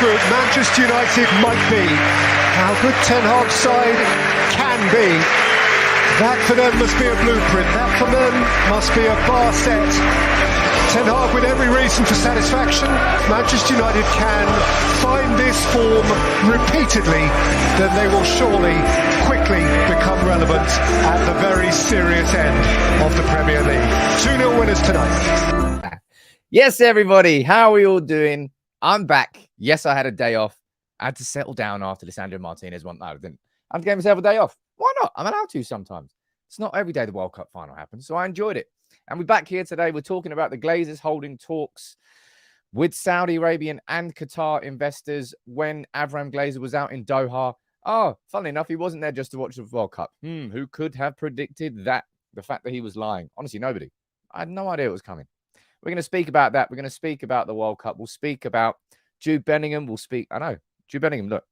good Manchester United might be, how good Ten Hag's side can be, that for them must be a blueprint. That for them must be a bar set. Ten Hag with every reason for satisfaction. Manchester United can find this form repeatedly, then they will surely quickly become relevant at the very serious end of the Premier League. 2-0 winners tonight. Yes, everybody. How are we all doing? I'm back. Yes, I had a day off. I had to settle down after Lisandro Martinez one night. I didn't. I gave myself a day off. Why not? I'm allowed to sometimes. It's not every day the World Cup final happens, so I enjoyed it. And we're back here today. We're talking about the Glazers holding talks with Saudi Arabian and Qatar investors when Avram Glazer was out in Doha. Oh, funnily enough, he wasn't there just to watch the World Cup. Who could have predicted that? The fact that he was lying. Honestly, nobody. I had no idea it was coming. We're going to speak about that. We're going to speak about the World Cup. We'll speak about Jude Bellingham. Jude Bellingham, look,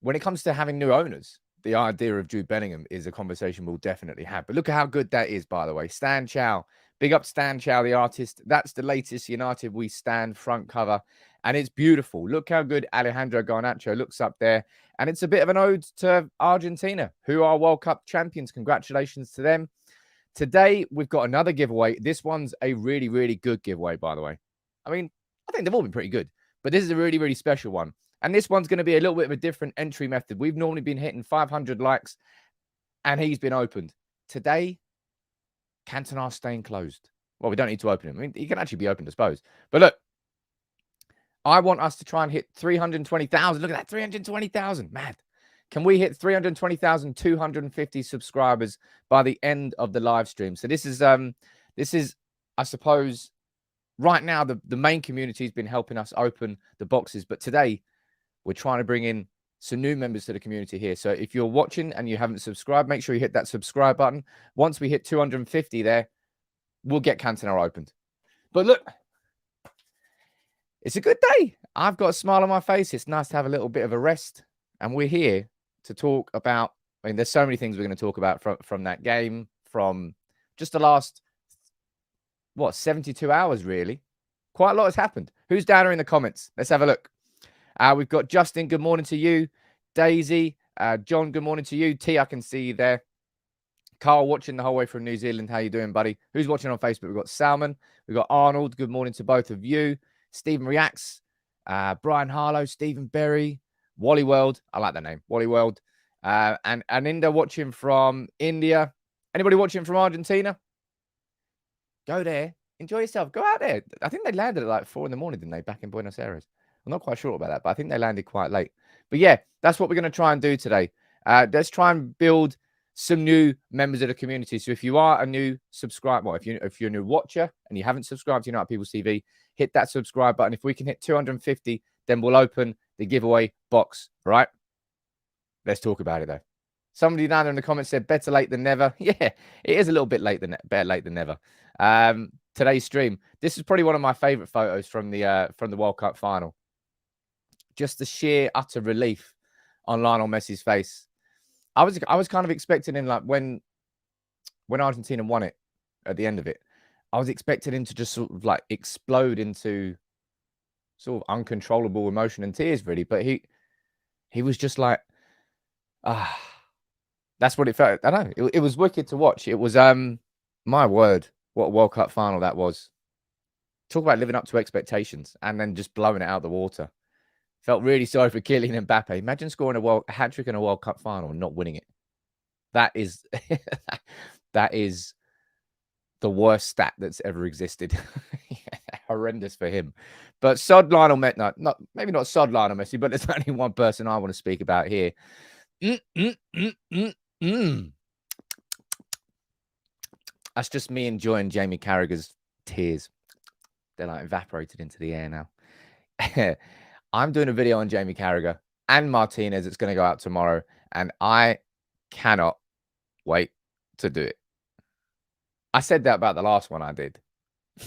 when it comes to having new owners, the idea of Jude Bellingham is a conversation we'll definitely have. But look at how good that is, by the way. Stan Chow. Big up Stan Chow, the artist. That's the latest United We Stand front cover. And it's beautiful. Look how good Alejandro Garnacho looks up there. And it's a bit of an ode to Argentina, who are World Cup champions. Congratulations to them. Today, we've got another giveaway. This one's a really, really good giveaway, by the way. I mean, I think they've all been pretty good. But this is a really, really special one. And this one's going to be a little bit of a different entry method. We've normally been hitting 500 likes, and he's been opened. Today, Cantona's staying closed. Well, we don't need to open him. I mean, he can actually be opened, I suppose. But look, I want us to try and hit 320,000. Look at that, 320,000. Mad. Can we hit 320,250 subscribers by the end of the live stream? So this is, I suppose, right now, the main community has been helping us open the boxes. But today, we're trying to bring in some new members to the community here. So if you're watching and you haven't subscribed, make sure you hit that subscribe button. Once we hit 250 there, we'll get Cantona opened. But look, it's a good day. I've got a smile on my face. It's nice to have a little bit of a rest. And we're here to talk about, I mean, there's so many things we're going to talk about from that game, from just the last, 72 hours, really. Quite a lot has happened. Who's down there in the comments? Let's have a look. We've got Justin, good morning to you. Daisy, John, good morning to you. T, I can see you there. Carl, watching the whole way from New Zealand. How you doing, buddy? Who's watching on Facebook? We've got Salman. We've got Arnold. Good morning to both of you. Stephen Reacts. Brian Harlow, Stephen Berry. Wally World. I like that name. Wally World. And Inda watching from India. Anybody watching from Argentina? Go there. Enjoy yourself. Go out there. I think they landed at like 4 in the morning, didn't they? Back in Buenos Aires. I'm not quite sure about that, but I think they landed quite late. But yeah, that's what we're going to try and do today. Let's try and build some new members of the community. So if you are a new subscriber, if you're a new watcher and you haven't subscribed to United People's TV, hit that subscribe button. If we can hit 250, then we'll open the giveaway box. All right? Let's talk about it, though. Somebody down there in the comments said, better late than never. Yeah, it is a little bit better late than never. Today's stream. This is probably one of my favorite photos from the World Cup final. Just the sheer utter relief on Lionel Messi's face. I was kind of expecting him, like when Argentina won it at the end of it, I was expecting him to just sort of like explode into sort of uncontrollable emotion and tears, really. But he was just like, that's what it felt. I don't know. It was wicked to watch. It was my word, what a World Cup final that was. Talk about living up to expectations and then just blowing it out the water. Felt really sorry for Kylian Mbappe. Imagine scoring a hat-trick in a World Cup final and not winning it. That is that is the worst stat that's ever existed. Horrendous for him. But sod Lionel Messi, maybe not sod Lionel Messi, but there's only one person I want to speak about here. That's just me enjoying Jamie Carragher's tears. They're like evaporated into the air now. I'm doing a video on Jamie Carragher and Martinez. It's going to go out tomorrow, and I cannot wait to do it. I said that about the last one I did.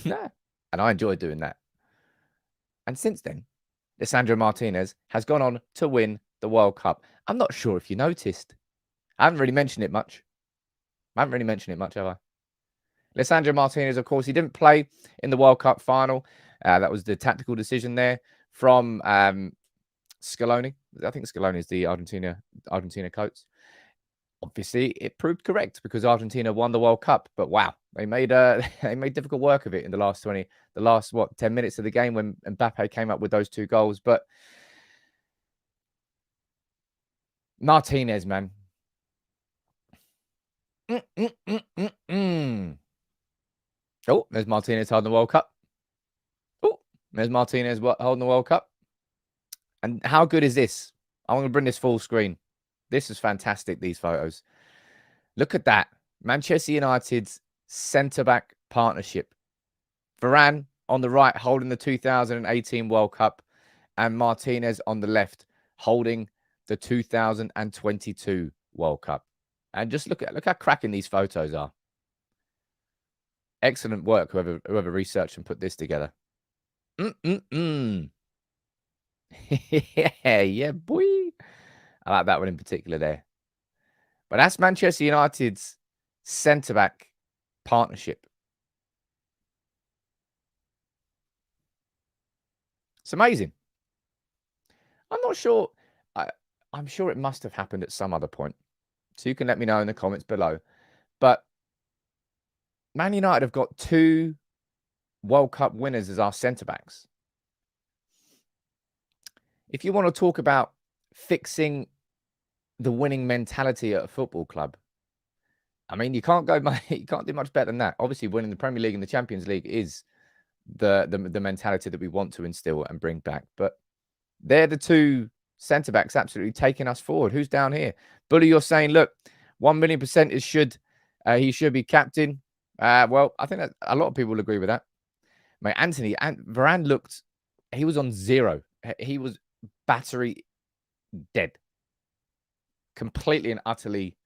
And I enjoyed doing that. And since then, Lisandro Martinez has gone on to win the World Cup. I'm not sure if you noticed. I haven't really mentioned it much. Have I? Lisandro Martinez, of course, he didn't play in the World Cup final. That was the tactical decision there from Scaloni. I think Scaloni is the Argentina coach. Obviously, it proved correct because Argentina won the World Cup. But wow, they made difficult work of it in the last 10 minutes of the game when Mbappe came up with those 2 goals. But Martinez, man. Oh, there's Martinez holding the World Cup. Oh, there's Martinez holding the World Cup. And how good is this? I'm going to bring this full screen. This is fantastic, these photos. Look at that. Manchester United's centre-back partnership. Varane on the right holding the 2018 World Cup and Martinez on the left holding the 2022 World Cup. And just look how cracking these photos are. Excellent work, whoever researched and put this together. Yeah, boy. I like that one in particular there. But that's Manchester United's centre-back partnership. It's amazing. I'm not sure. I'm sure it must have happened at some other point. So you can let me know in the comments below. But Man United have got 2 World Cup winners as our centre-backs. If you want to talk about fixing the winning mentality at a football club, I mean, you can't do much better than that. Obviously, winning the Premier League and the Champions League is the mentality that we want to instill and bring back. But they're the 2 centre-backs absolutely taking us forward. Who's down here? Bully, you're saying, look, 1,000,000% he should be captain. Well, I think that a lot of people will agree with that. Mate, Varane he was on 0. He was battery dead. Completely and utterly.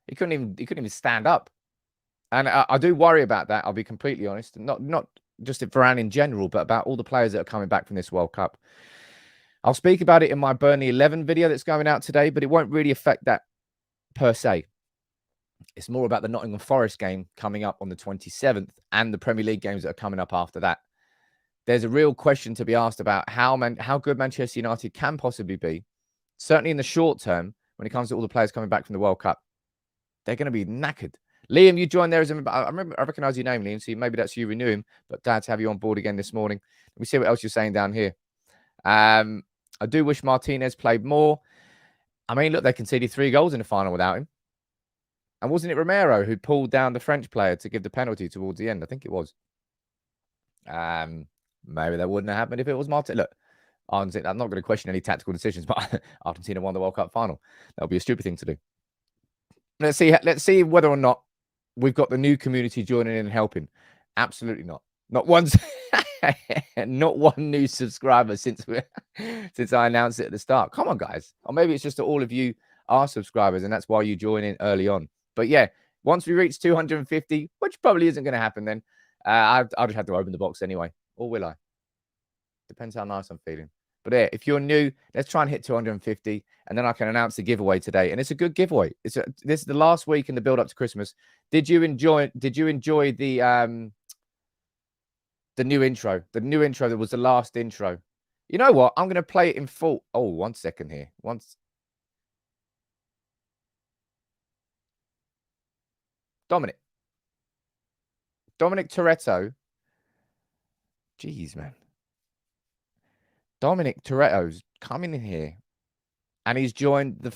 He couldn't even stand up. And I do worry about that. I'll be completely honest. Not just at Varane in general, but about all the players that are coming back from this World Cup. I'll speak about it in my Burnley 11 video that's going out today, but it won't really affect that per se. It's more about the Nottingham Forest game coming up on the 27th and the Premier League games that are coming up after that. There's a real question to be asked about how good Manchester United can possibly be. Certainly in the short term, when it comes to all the players coming back from the World Cup, they're going to be knackered. Liam, you joined there as I recognize your name, Liam. So maybe that's you renewing, but glad to have you on board again this morning. Let me see what else you're saying down here. I do wish Martinez played more. I mean, look, they conceded 3 goals in the final without him. And wasn't it Romero who pulled down the French player to give the penalty towards the end? I think it was. Maybe that wouldn't have happened if it was Martinez. Look, I'm not going to question any tactical decisions, but Argentina won the World Cup final. That would be a stupid thing to do. Let's see whether or not we've got the new community joining in and helping. Absolutely not. Not once. Not one new subscriber since I announced it at the start. Come on, guys. Or maybe it's just that all of you are subscribers and that's why you join in early on. But yeah, once we reach 250, which probably isn't going to happen then, I'll just have to open the box anyway. Or will I? Depends how nice I'm feeling. But yeah, if you're new, let's try and hit 250, and then I can announce the giveaway today. And it's a good giveaway. This is the last week in the build up to Christmas. Did you enjoy the new intro? The new intro that was the last intro. You know what? I'm going to play it in full. Oh, 1 second here. Dominic Toretto. Jeez, man. Dominic Toretto's coming in here and he's joined the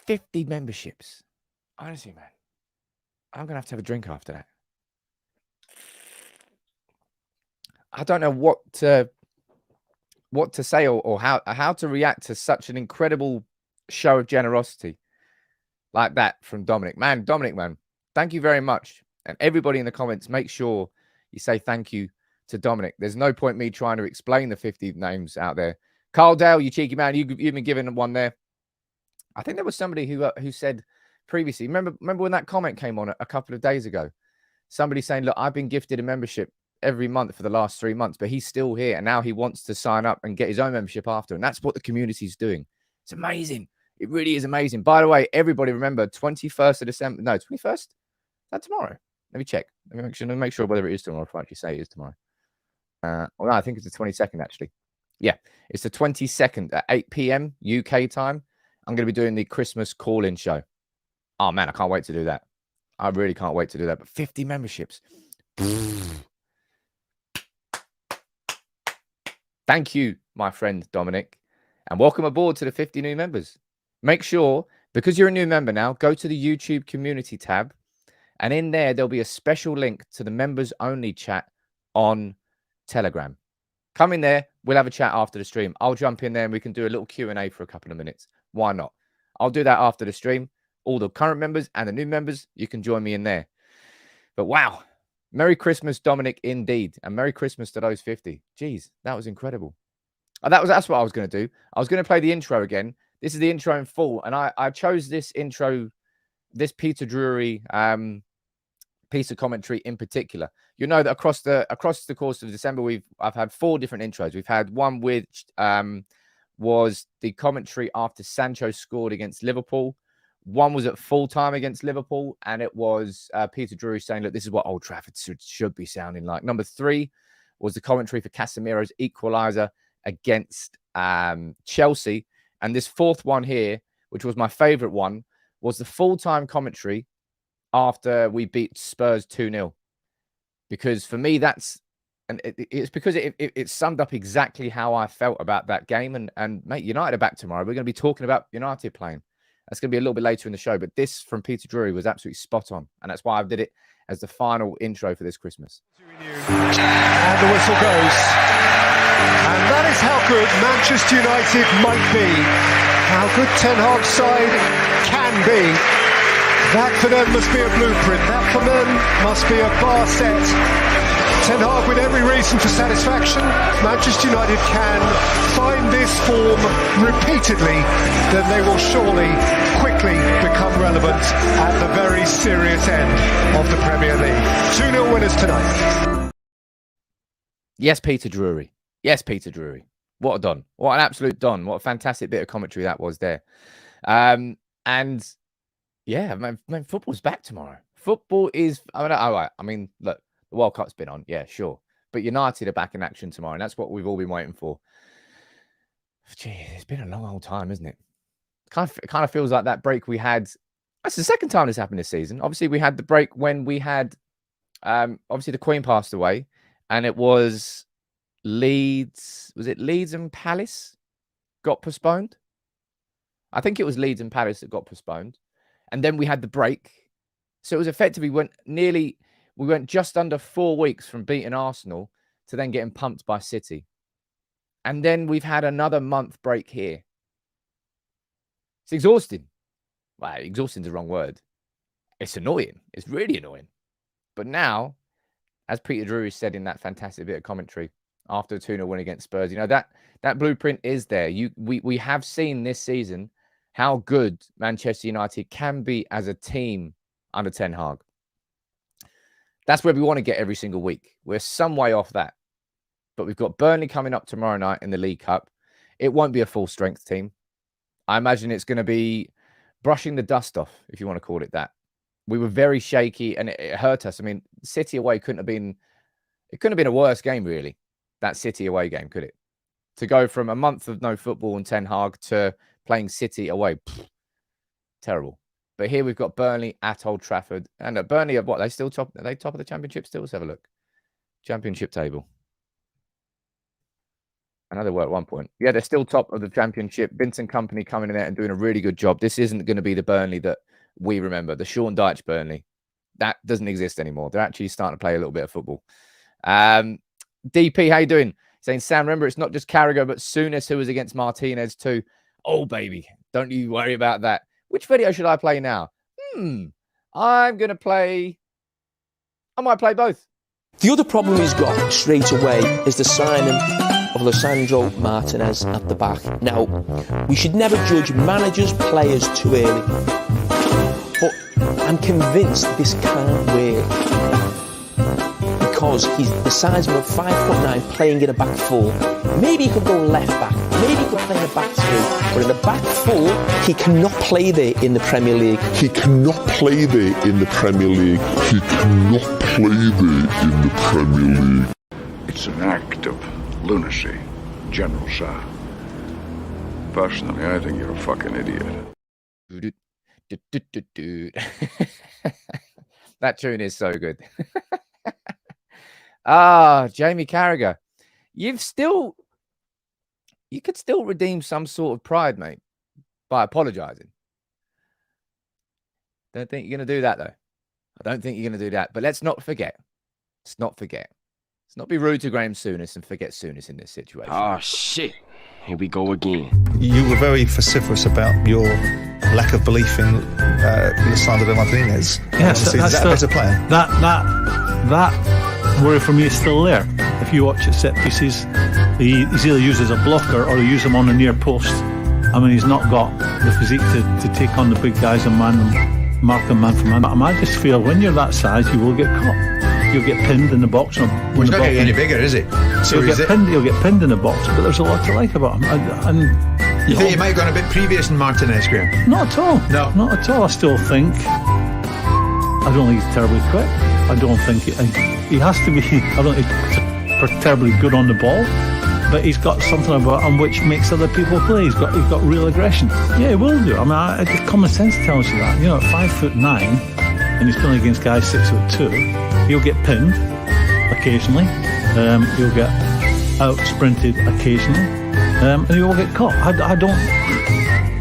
50 memberships. Honestly, man, I'm going to have a drink after that. I don't know what to say or how to react to such an incredible show of generosity like that from Dominic. Dominic, man, thank you very much. And everybody in the comments, make sure you say thank you to Dominic. There's no point me trying to explain the 50 names out there. Carl Dale, you cheeky man, you've been given one there. I think there was somebody who said previously, remember when that comment came on a couple of days ago? Somebody saying, look, I've been gifted a membership every month for the last 3 months, but he's still here. And now he wants to sign up and get his own membership after. And that's what the community's doing. It's amazing. It really is amazing. By the way, everybody remember 21st of December. No, 21st? Is that tomorrow? Let me check. Let me make sure whether it is tomorrow. If I actually say it is tomorrow. Well, no, I think it's the 22nd, actually. Yeah, it's the 22nd at 8 p.m. UK time. I'm going to be doing the Christmas call-in show. Oh, man, I can't wait to do that. I really can't wait to do that. But 50 memberships. Thank you, my friend Dominic. And welcome aboard to the 50 new members. Make sure, because you're a new member now, go to the YouTube community tab. And in there, there'll be a special link to the members only chat on Telegram. Come in there. We'll have a chat after the stream. I'll jump in there and we can do a little Q&A for a couple of minutes. Why not? I'll do that after the stream. All the current members and the new members, you can join me in there. But wow. Merry Christmas, Dominic, indeed. And Merry Christmas to those 50. Jeez, that was incredible. That's what I was going to do. I was going to play the intro again. This is the intro in full. And I chose this intro, this Peter Drury piece of commentary in particular. You know that across the course of December, I've had 4 different intros. We've had one which was the commentary after Sancho scored against Liverpool. One was at full time against Liverpool, and it was Peter Drury saying, look, this is what Old Trafford should be sounding like. Number 3 was the commentary for Casemiro's equaliser against Chelsea. And this 4th one here, which was my favourite one, was the full-time commentary after we beat Spurs 2-0. Because for me, it's because it summed up exactly how I felt about that game. And mate, United are back tomorrow. We're going to be talking about United playing. That's going to be a little bit later in the show. But this from Peter Drury was absolutely spot on. And that's why I did it as the final intro for this Christmas. And the whistle goes. And that is how good Manchester United might be. How good Ten Hag's side can be. That for them must be a blueprint. That for them must be a bar set. Ten Hag with every reason for satisfaction. Manchester United can find this form repeatedly, then they will surely quickly become relevant at the very serious end of the Premier League. 2-0 winners tonight. Yes, Peter Drury. Yes, Peter Drury. What a don. What an absolute don. What a fantastic bit of commentary that was there. And yeah, man, football's back tomorrow. Football is, I mean, look, the World Cup's been on. Yeah, sure. But United are back in action tomorrow, and that's what we've all been waiting for. Gee, it's been a long old time, isn't it? It kind of feels like that break we had. That's the second time this happened this season. Obviously, we had the break when we had, obviously, the Queen passed away, and it was Leeds. Was it Leeds and Palace got postponed? I think it was Leeds and Palace that got postponed. And then we had the break. So it was effectively we went just under 4 weeks from beating Arsenal to then getting pumped by City. And then we've had another month break here. It's exhausting. Well, exhausting is the wrong word. It's annoying. It's really annoying. But now, as Peter Drury said in that fantastic bit of commentary after a 2-0 win against Spurs, you know, that blueprint is there. We have seen this season how good Manchester United can be as a team under Ten Hag. That's where we want to get every single week. We're some way off that. But we've got Burnley coming up tomorrow night in the League Cup. It won't be a full-strength team. I imagine it's going to be brushing the dust off, if you want to call it that. We were very shaky, and it hurt us. I mean, City away couldn't have been a worse game, really, that City away game, could it? To go from a month of no football and Ten Hag to playing City away, terrible. But here we've got Burnley at Old Trafford. And at Burnley, are they still top? Are they top of the Championship still? Let's have a look. Championship table. Another word at one point. Yeah, they're still top of the Championship. Vincent Kompany coming in there and doing a really good job. This isn't going to be the Burnley that we remember. The Sean Dyche Burnley. That doesn't exist anymore. They're actually starting to play a little bit of football. DP, how you doing? Saying, Sam, remember, it's not just Carragher, but Souness who was against Martinez too. Oh, baby. Don't you worry about that. Which video should I play now? I might play both. The other problem he's got straight away is the signing of Lisandro Martinez at the back. Now, we should never judge managers, players too early. But I'm convinced this can't work. Because he's the size of a 5'9", playing in a back four. Maybe he could go left back. Maybe he could play in a back three. But in a back four, he cannot play there in the Premier League. He cannot play there in the Premier League. He cannot play there in the Premier League. It's an act of lunacy, General Shah. Personally, I think you're a fucking idiot. That tune is so good. Jamie Carragher. You could still redeem some sort of pride, mate, by apologizing. Don't think you're going to do that, though. I don't think you're going to do that. But let's not forget. Let's not forget. Let's not be rude to Graham Souness and forget Souness in this situation. Oh, shit. Here we go again. You were very vociferous about your lack of belief in Lisandro Martinez. Yes, is that a better player? That worry for me is still there. If you watch at set pieces, he's either used as a blocker or you use him on the near post. I mean, he's not got the physique to take on the big guys and mark them man for man. I just feel when you're that size, you will get caught. You'll get pinned in the box. Well, he's not getting any bigger, is it? So You'll get pinned in the box, but there's a lot to like about him. You think he might have gone a bit previous in Martinez, Graham? Not at all. No. Not at all. I don't think he's terribly quick. I don't think he has to be. I don't think he's terribly good on the ball, but he's got something about him which makes other people play. He's got real aggression. Yeah, he will do. I mean, common sense tells you that. You know, at 5'9", and he's playing against guys 6'2", he'll get pinned occasionally. He'll get out sprinted occasionally, and he will get caught. I don't.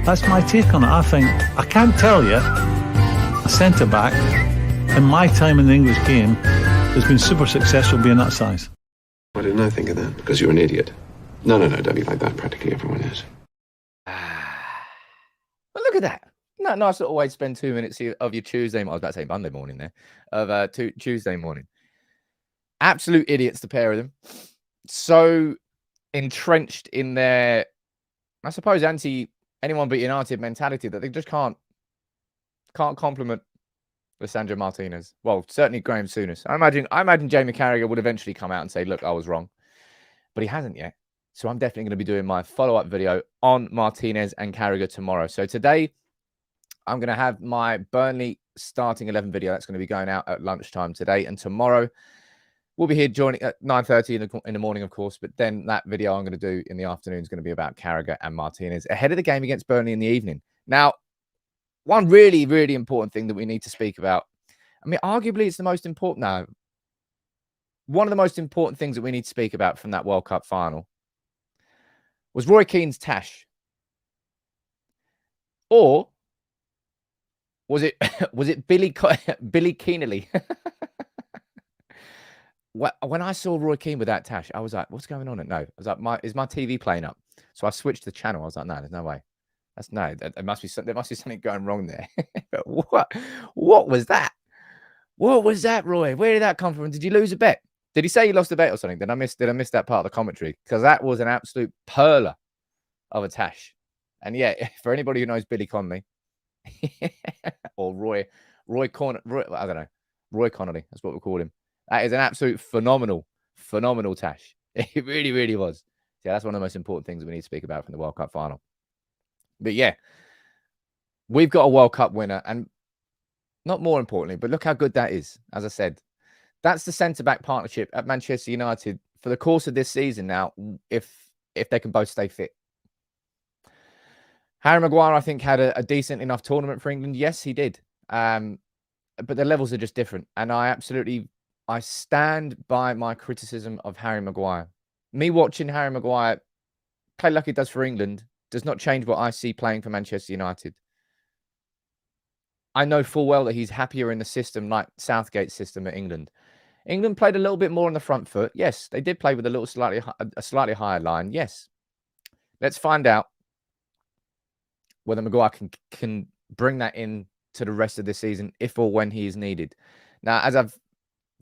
That's my take on it. I think I can't tell you a centre back in my time in the English game has been super successful being that size. Why didn't I think of that? Because you're an idiot. No, don't be like that. Practically everyone is. But look at that. Nice little way to spend 2 minutes of your Tuesday. I was about to say Monday morning there. Of Tuesday morning. Absolute idiots, the pair of them. So entrenched in their, I suppose, anyone but United mentality that they just can't compliment Lisandro Martinez. Well, certainly Graham Souness. I imagine Jamie Carragher would eventually come out and say, look, I was wrong. But he hasn't yet. So I'm definitely going to be doing my follow-up video on Martinez and Carragher tomorrow. So today, I'm going to have my Burnley starting 11 video. That's going to be going out at lunchtime today. And tomorrow, we'll be here joining at 9:30 in the morning, of course. But then that video I'm going to do in the afternoon is going to be about Carragher and Martinez ahead of the game against Burnley in the evening. Now, one really, really important thing that we need to speak about. I mean, arguably, it's the most important now. One of the most important things that we need to speak about from that World Cup final was Roy Keane's tash. Or was it Billy Keanely? When I saw Roy Keane with that tash, I was like, what's going on? No, I was like, is my TV playing up? So I switched the channel. I was like, no, there's no way. There must be something going wrong there. But what was that? What was that, Roy? Where did that come from? Did you lose a bet? Did he say you lost a bet or something? Did I miss that part of the commentary? Because that was an absolute perler of a tash. And yeah, for anybody who knows Billy Connolly or Roy Connolly, that's what we call him. That is an absolute phenomenal tash. It really, really was. Yeah, that's one of the most important things we need to speak about from the World Cup final. But yeah, we've got a World Cup winner, and not more importantly, but look how good that is. As I said, that's the centre-back partnership at Manchester United for the course of this season now, if they can both stay fit. Harry Maguire, I think, had a decent enough tournament for England. Yes, he did. But the levels are just different. And I stand by my criticism of Harry Maguire. Me watching Harry Maguire play like he does for England does not change what I see playing for Manchester United. I know full well that he's happier in the system like Southgate's system at England. England played a little bit more on the front foot. Yes, they did play with a slightly higher line. Yes. Let's find out whether Maguire can bring that in to the rest of the season if or when he is needed. Now, as I've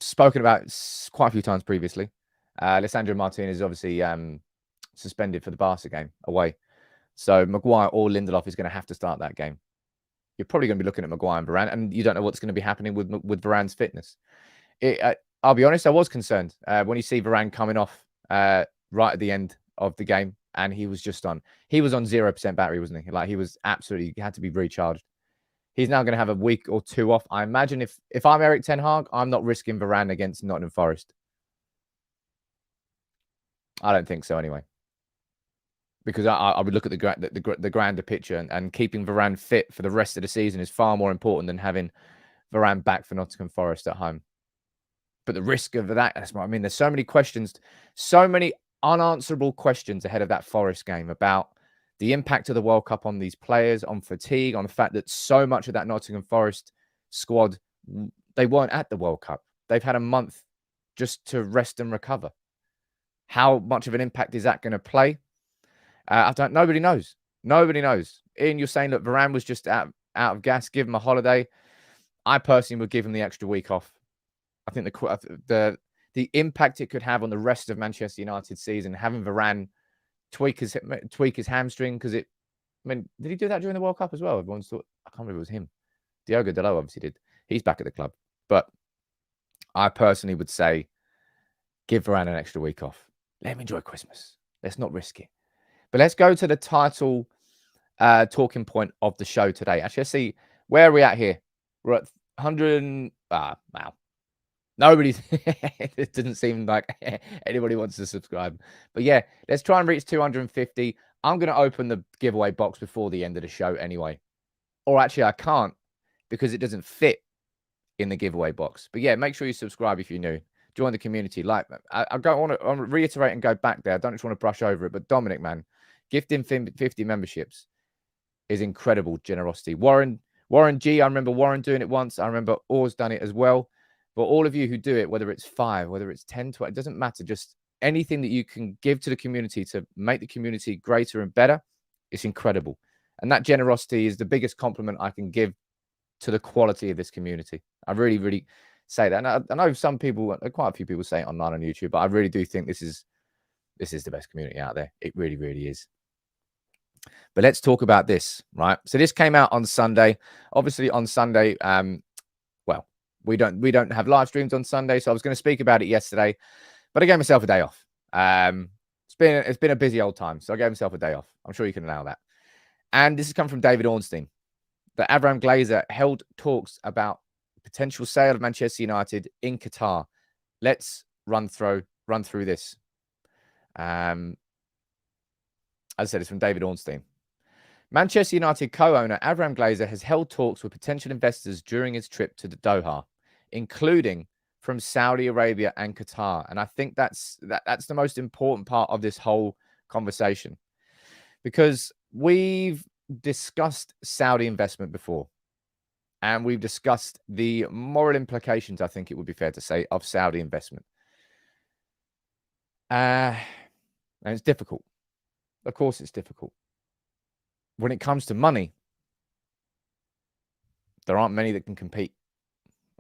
spoken about quite a few times previously, Lisandro Martinez is obviously suspended for the Barca game away. So Maguire or Lindelof is going to have to start that game. You're probably going to be looking at Maguire and Varane, and you don't know what's going to be happening with Varane's fitness. I'll be honest, I was concerned when you see Varane coming off right at the end of the game, and he was on 0% battery, wasn't he? Like, he had to be recharged. He's now going to have a week or two off. I imagine if I'm Erik ten Hag, I'm not risking Varane against Nottingham Forest. I don't think so anyway. Because I would look at the grander picture, and keeping Varane fit for the rest of the season is far more important than having Varane back for Nottingham Forest at home. But the risk of that's what I mean. There's so many questions, so many unanswerable questions ahead of that Forest game about the impact of the World Cup on these players, on fatigue, on the fact that so much of that Nottingham Forest squad, they weren't at the World Cup. They've had a month just to rest and recover. How much of an impact is that going to play? Nobody knows. Nobody knows. Ian, you're saying that Varane was just out of gas. Give him a holiday. I personally would give him the extra week off. I think the impact it could have on the rest of Manchester United's season, having Varane tweak his hamstring, because did he do that during the World Cup as well? Everyone's thought, I can't remember if it was him. Diogo Dalot obviously did. He's back at the club. But I personally would say, give Varane an extra week off. Let him enjoy Christmas. Let's not risk it. But let's go to the title talking point of the show today. Actually, let's see, where are we at here? We're at 100. Wow. Nobody, it doesn't seem like anybody wants to subscribe. But yeah, let's try and reach 250. I'm going to open the giveaway box before the end of the show anyway. Or actually, I can't, because it doesn't fit in the giveaway box. But yeah, make sure you subscribe if you're new. Join the community. I don't want to reiterate and go back there. I don't just want to brush over it. But Dominic, man, gifting 50 memberships is incredible generosity. Warren G, I remember Warren doing it once. I remember Or's done it as well. But all of you who do it, whether it's 5, whether it's 10, 20, it doesn't matter. Just anything that you can give to the community to make the community greater and better, it's incredible. And that generosity is the biggest compliment I can give to the quality of this community. I really, really say that. And I know some people, quite a few people say it online on YouTube, but I really do think this is the best community out there. It really, really is. But let's talk about this, right? So this came out on Sunday. Obviously on Sunday, we don't have live streams on Sunday, so I was going to speak about it yesterday, but I gave myself a day off. It's been a busy old time, so I gave myself a day off. I'm sure you can allow that. And this has come from David Ornstein, that Avram Glazer held talks about potential sale of Manchester United in Qatar. Let's run through this. As I said, it's from David Ornstein. Manchester United co-owner Avram Glazer has held talks with potential investors during his trip to the Doha, including from Saudi Arabia and Qatar. And I think that's the most important part of this whole conversation, because we've discussed Saudi investment before, and we've discussed the moral implications, I think it would be fair to say, of Saudi investment. And it's difficult. Of course, it's difficult. When it comes to money, there aren't many that can compete.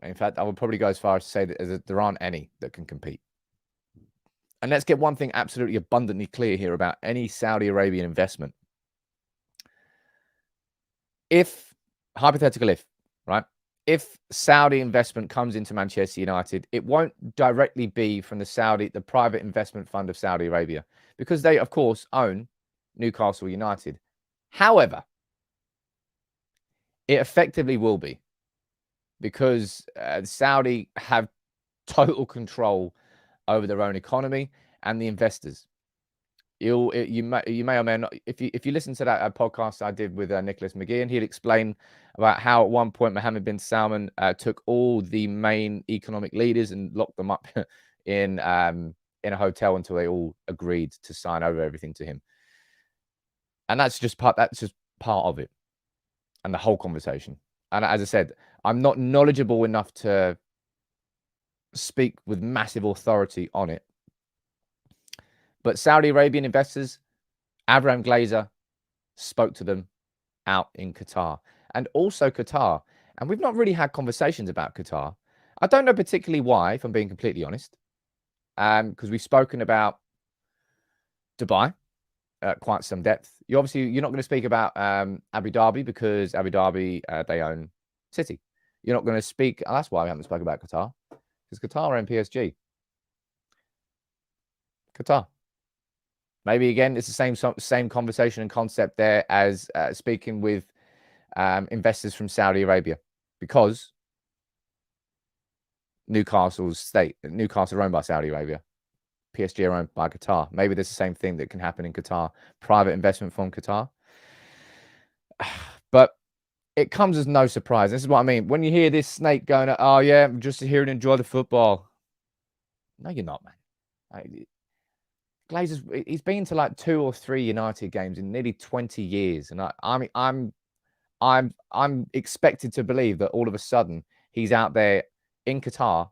In fact, I would probably go as far as to say that there aren't any that can compete. And let's get one thing absolutely abundantly clear here about any Saudi Arabian investment. If Saudi investment comes into Manchester United, it won't directly be from the private investment fund of Saudi Arabia, because they, of course, own Newcastle United. However, it effectively will be, because Saudi have total control over their own economy and the investors. You may or may not, if you listen to that podcast I did with Nicholas McGeehan, he'd explain about how at one point Mohammed bin Salman took all the main economic leaders and locked them up in a hotel until they all agreed to sign over everything to him. And that's just part of it, and the whole conversation. And as I said, I'm not knowledgeable enough to speak with massive authority on it. But Saudi Arabian investors, Avram Glazer spoke to them out in Qatar, and also Qatar. And we've not really had conversations about Qatar. I don't know particularly why, if I'm being completely honest, because we've spoken about Dubai at quite some depth. You're not going to speak about Abu Dhabi, because Abu Dhabi, they own City. You're not going to speak. That's why we haven't spoken about Qatar, because Qatar own PSG. Qatar. Maybe again, it's the same conversation and concept there as speaking with investors from Saudi Arabia, because Newcastle owned by Saudi Arabia, PSG are owned by Qatar. Maybe there's the same thing that can happen in Qatar. Private investment from Qatar. But it comes as no surprise. This is what I mean. When you hear this snake going, oh, yeah, I'm just here and enjoy the football. No, you're not, man. Glazers, he's been to like 2 or 3 United games in nearly 20 years. And I'm expected to believe that all of a sudden he's out there in Qatar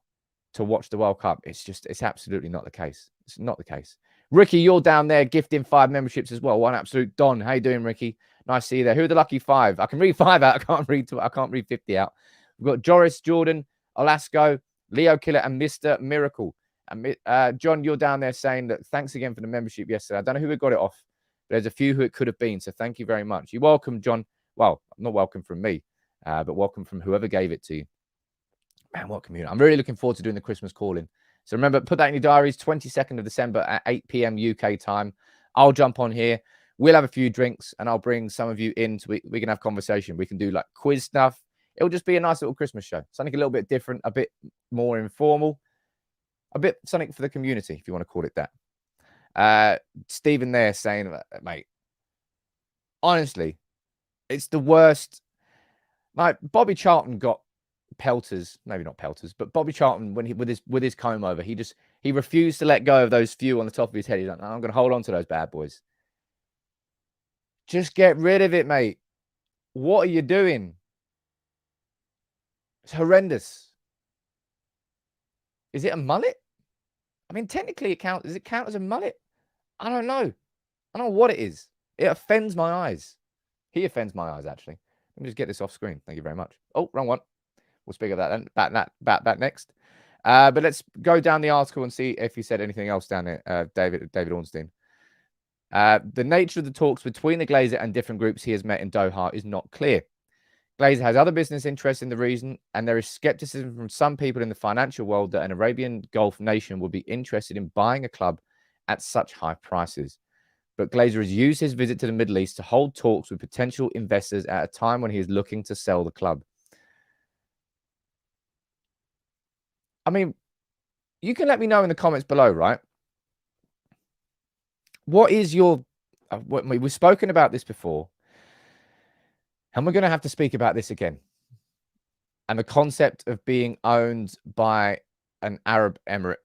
to watch the World Cup. It's absolutely not the case. It's not the case. Ricky, you're down there gifting 5 memberships as well. One absolute don. How you doing, Ricky? Nice to see you there. Who are the lucky 5? I can read 5 out. I can't read 50 out. We've got Joris, Jordan, Olasco, Leo Killer, and Mr. Miracle. And John, you're down there saying that thanks again for the membership yesterday. I don't know who got it off, but there's a few who it could have been. So thank you very much. You're welcome, John. Well, not welcome from me, but welcome from whoever gave it to you. Man, what community. I'm really looking forward to doing the Christmas calling. So remember, put that in your diaries, 22nd of December at 8 p.m. UK time. I'll jump on here. We'll have a few drinks and I'll bring some of you in so we can have conversation. We can do like quiz stuff. It'll just be a nice little Christmas show. Something a little bit different, a bit more informal, a bit something for the community, if you want to call it that. Stephen there saying, mate, honestly, it's the worst. Like Bobby Charlton got pelters, maybe not pelters, but Bobby Charlton, when he with his comb over, he refused to let go of those few on the top of his head. He's like, no, I'm going to hold on to those bad boys. Just get rid of it, mate. What are you doing? It's horrendous. Is it a mullet? I mean, technically it counts. Does it count as a mullet? I don't know. I don't know what it is. It offends my eyes. He offends my eyes, actually. Let me just get this off screen. Thank you very much. Oh, wrong one. We'll speak of that about that next. But let's go down the article and see if he said anything else down there, David Ornstein. The nature of the talks between the Glazer and different groups he has met in Doha is not clear. Glazer has other business interests in the region, and there is skepticism from some people in the financial world that an Arabian Gulf nation would be interested in buying a club at such high prices. But Glazer has used his visit to the Middle East to hold talks with potential investors at a time when he is looking to sell the club. I mean, you can let me know in the comments below, right? What is your... We've spoken about this before, and we're going to have to speak about this again. And the concept of being owned by an Arab Emirate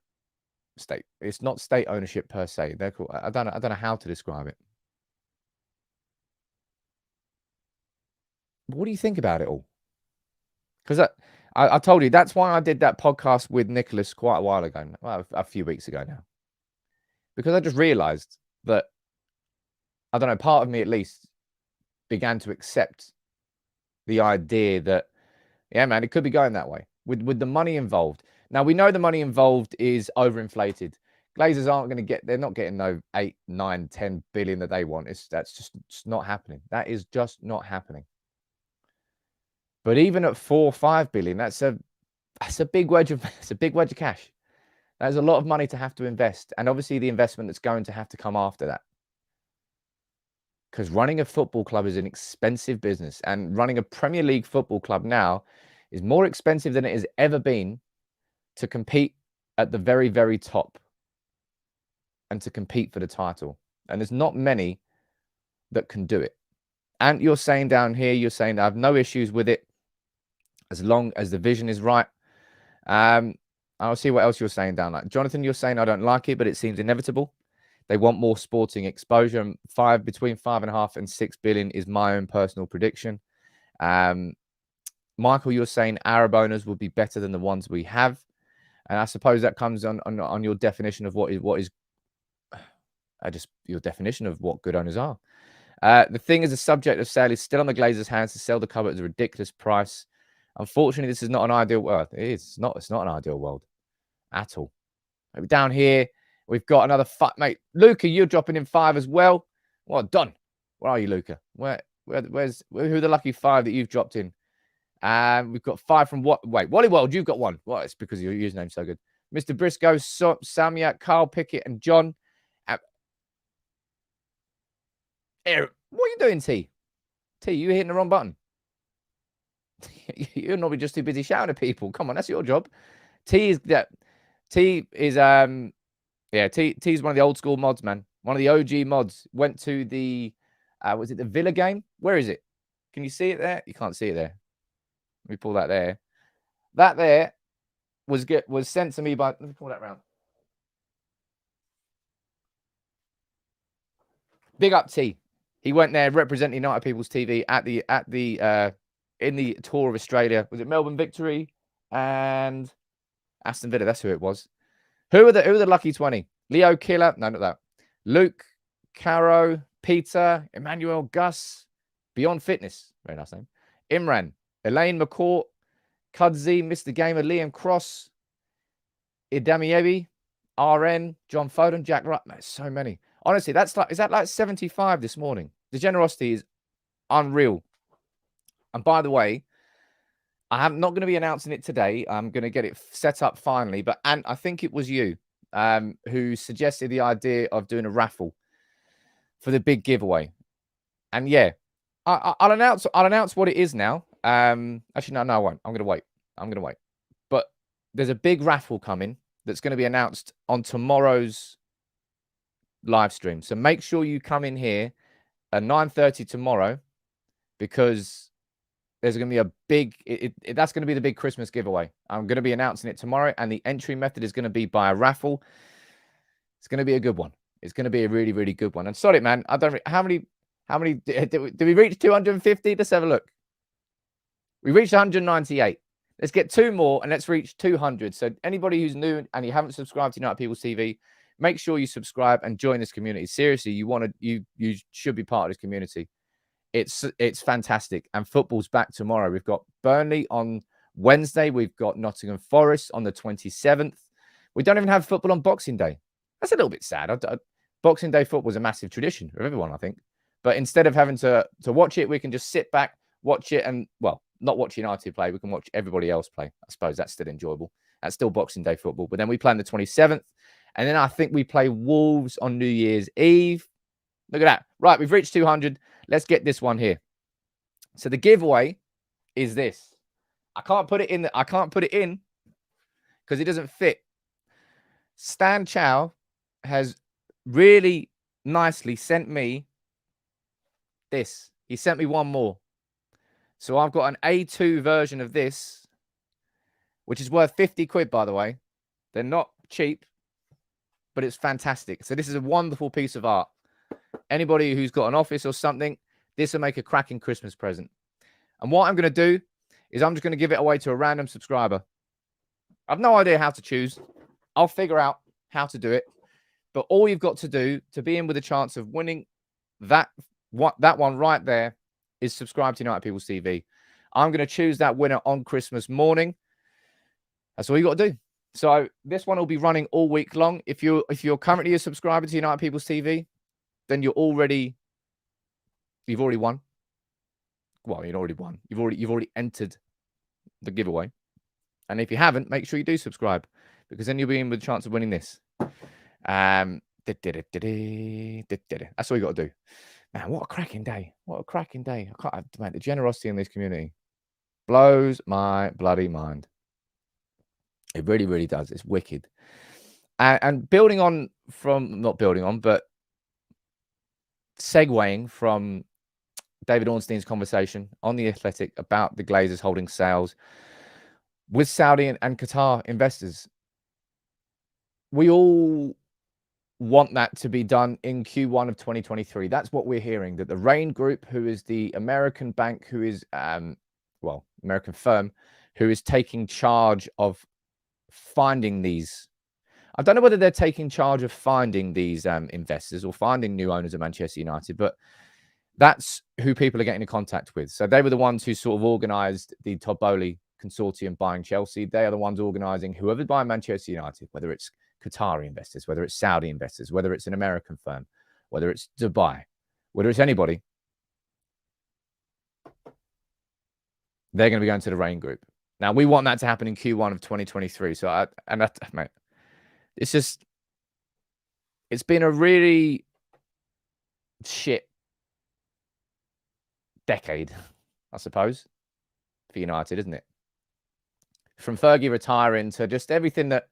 state. It's not state ownership per se. They're called, I don't know how to describe it. What do you think about it all? Because I told you, that's why I did that podcast with Nicholas quite a while ago. Well, a few weeks ago now. Because I just realized that, I don't know, part of me at least began to accept the idea that, yeah, man, it could be going that way with the money involved. Now, we know the money involved is overinflated. Glazers aren't going to get, they're not getting no 8, 9, 10 billion that they want. That's just not happening. That is just not happening. But even at 4 or 5 billion, that's a big wedge of cash. That's a lot of money to have to invest. And obviously the investment that's going to have to come after that. Because running a football club is an expensive business. And running a Premier League football club now is more expensive than it has ever been to compete at the very, very top and to compete for the title. And there's not many that can do it. And you're saying down here, you're saying I have no issues with it as long as the vision is right. I'll see what else you're saying down. Like Jonathan, you're saying I don't like it, but it seems inevitable. They want more sporting exposure. Between 5.5 and 6 billion is my own personal prediction. Michael, you're saying Arab owners would be better than the ones we have. And I suppose that comes on your definition of what is your definition of what good owners are. The thing is, the subject of sale is still on the Glazers' hands to sell the club at a ridiculous price. Unfortunately, this is not an ideal world. It's not an ideal world at all. Down here, we've got another mate. Luca, you're dropping in 5 as well. Well done. Where are you, Luca? Who are the lucky 5 that you've dropped in? We've got 5 from what? Wait, Wally World, you've got 1. Well, it's because your username's so good. Mr. Briscoe, Samia, Carl Pickett, and John. Eric, what are you doing, T? T, you hitting the wrong button. You're not just too busy shouting at people. Come on, that's your job. T is Yeah, T's one of the old school mods, man. One of the OG mods. Went to the, was it the Villa game? Where is it? Can you see it there? You can't see it there. Let me pull that there. That there was sent to me by, let me pull that round. Big up T. He went there representing United People's TV at the in the tour of Australia. Was it Melbourne Victory and Aston Villa? That's who it was. Who are the lucky 20? Leo Killer. No, not that. Luke, Caro, Peter, Emmanuel, Gus, Beyond Fitness. Very nice name. Imran, Elaine McCourt, Kudzi, Mr. Gamer, Liam Cross, Idamiebi, RN, John Foden, Jack Wright. Man, so many. Honestly, is that like 75 this morning? The generosity is unreal. And by the way, I'm not going to be announcing it today. I'm going to get it set up finally. But I think it was you who suggested the idea of doing a raffle for the big giveaway. And yeah, I'll announce what it is now. Actually, no, I won't. I'm going to wait. But there's a big raffle coming that's going to be announced on tomorrow's live stream. So make sure you come in here at 9:30 tomorrow, because there's going to be a big, that's going to be the big Christmas giveaway. I'm going to be announcing it tomorrow, and the entry method is going to be by a raffle. It's going to be a good one. It's going to be a really, really good one. And sorry, man, I don't, how many, did we reach 250? Let's have a look. We reached 198. Let's get 2 more and let's reach 200. So anybody who's new and you haven't subscribed to United People's TV, make sure you subscribe and join this community. Seriously, you should be part of this community. It's fantastic. And football's back tomorrow. We've got Burnley on Wednesday. We've got Nottingham Forest on the 27th. We don't even have football on Boxing Day. That's a little bit sad. Boxing Day football is a massive tradition of everyone, I think. But instead of having to watch it, we can just sit back, watch it, and, well, not watch United play. We can watch everybody else play. I suppose that's still enjoyable. That's still Boxing Day football. But then we play on the 27th. And then I think we play Wolves on New Year's Eve. Look at that. Right, we've reached 200. Let's get this one here. So the giveaway is this. I can't put it in because it doesn't fit. Stan Chow has really nicely sent me this. He sent me one more. So I've got an A2 version of this, which is worth 50 quid, by the way. They're not cheap, but it's fantastic. So this is a wonderful piece of art. Anybody who's got an office or something, this will make a cracking Christmas present. And what I'm going to do is I'm just going to give it away to a random subscriber. I've no idea how to choose. I'll figure out how to do it. But all you've got to do to be in with a chance of winning that one right there is subscribe to United People's TV. I'm going to choose that winner on Christmas morning. That's all you got to do. So this one will be running all week long. If you're currently a subscriber to United People's TV, then you've already won. Well, you've already won. You've already entered the giveaway. And if you haven't, make sure you do subscribe, because then you'll be in with a chance of winning this. That's all you got to do. Man, what a cracking day. What a cracking day. I can't, man, the generosity in this community blows my bloody mind. It really, really does. It's wicked. And building on from, not building on, but segueing from David Ornstein's conversation on The Athletic about the Glazers holding sales with Saudi and Qatar investors. We all want that to be done in Q1 of 2023. That's what we're hearing, that the Rain Group, who is the American bank, who is, American firm, who is taking charge of finding these. I don't know whether they're taking charge of finding these investors or finding new owners of Manchester United, but that's who people are getting in contact with. So they were the ones who sort of organized the Todd Boehly consortium buying Chelsea. They are the ones organizing whoever's buying Manchester United, whether it's Qatari investors, whether it's Saudi investors, whether it's an American firm, whether it's Dubai, whether it's anybody. They're going to be going to the Rain Group. Now, we want that to happen in Q1 of 2023. So, mate, it's been a really shit decade, I suppose, for United, isn't it? From Fergie retiring to just everything that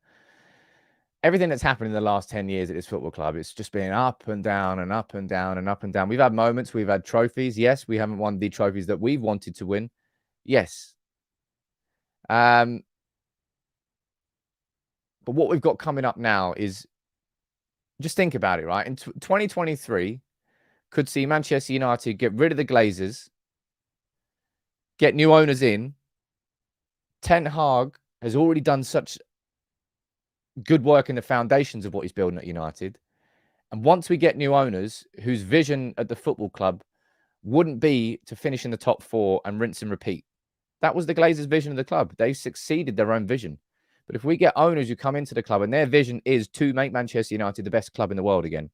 everything that's happened in the last 10 years at this football club, it's just been up and down and up and down and up and down. We've had moments, we've had trophies. Yes, we haven't won the trophies that we've wanted to win. Yes. But what we've got coming up now is, just think about it, right? In 2023, could see Manchester United get rid of the Glazers, get new owners in. Ten Hag has already done such good work in the foundations of what he's building at United. And once we get new owners whose vision at the football club wouldn't be to finish in the top 4 and rinse and repeat. That was the Glazers' vision of the club. They succeeded their own vision. But if we get owners who come into the club and their vision is to make Manchester United the best club in the world again,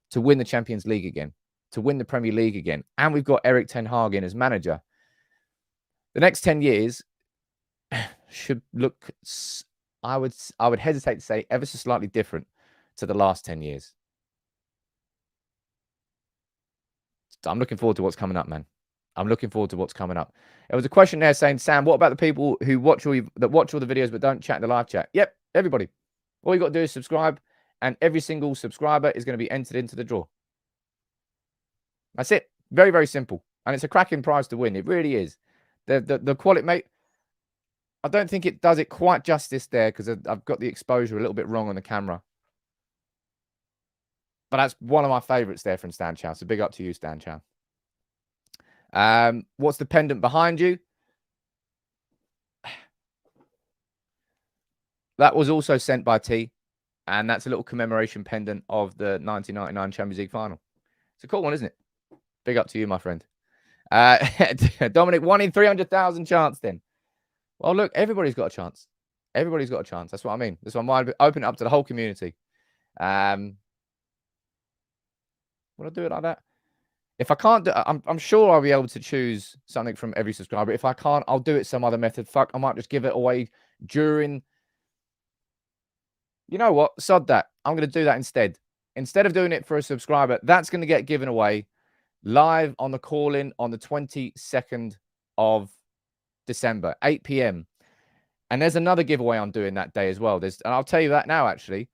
to win the Champions League again, to win the Premier League again, and we've got Erik ten Hag in as manager, the next 10 years should look, I would hesitate to say, ever so slightly different to the last 10 years. I'm looking forward to what's coming up, man. I'm looking forward to what's coming up. There was a question there saying, Sam, what about the people who watch all the videos but don't chat in the live chat? Yep, everybody. All you got to do is subscribe, and every single subscriber is going to be entered into the draw. That's it. Very, very simple. And it's a cracking prize to win. It really is. The quality, mate, I don't think it does it quite justice there because I've got the exposure a little bit wrong on the camera. But that's one of my favourites there from Stan Chow. So big up to you, Stan Chow. What's the pendant behind you? That was also sent by T. And that's a little commemoration pendant of the 1999 Champions League final. It's a cool one, isn't it? Big up to you, my friend. Dominic, 1 in 300,000 chance then. Well, look, everybody's got a chance. Everybody's got a chance. That's what I mean. That's why I'm open it up to the whole community. Would I do it like that? If I can't do, I'm sure I'll be able to choose something from every subscriber. If I can't, I'll do it some other method. Fuck, I might just give it away during. You know what? Sod that. I'm going to do that instead. Instead of doing it for a subscriber, that's going to get given away live on the call-in on the 22nd of December, 8 p.m. And there's another giveaway I'm doing that day as well. And I'll tell you that now, actually.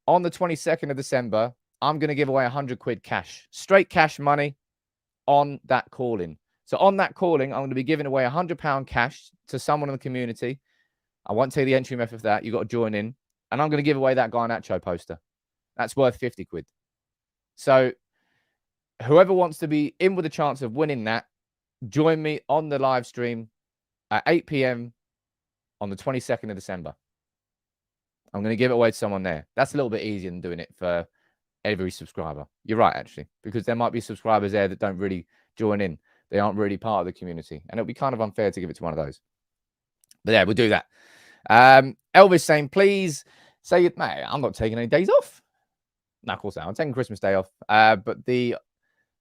On the 22nd of December, I'm going to give away 100 quid cash, straight cash money on that call-in. So on that calling, I'm going to be giving away £100 cash to someone in the community. I won't tell you the entry method for that. You've got to join in. And I'm going to give away that Guy Nacho poster. That's worth 50 quid. So whoever wants to be in with a chance of winning that, join me on the live stream at 8 p.m. on the 22nd of December. I'm going to give it away to someone there. That's a little bit easier than doing it for every subscriber. You're right, actually, because there might be subscribers there that don't really join in. They aren't really part of the community. And it'll be kind of unfair to give it to one of those. But yeah, we'll do that. Elvis saying, please say it, mate, I'm not taking any days off. No, of course not. I'm taking Christmas Day off. But the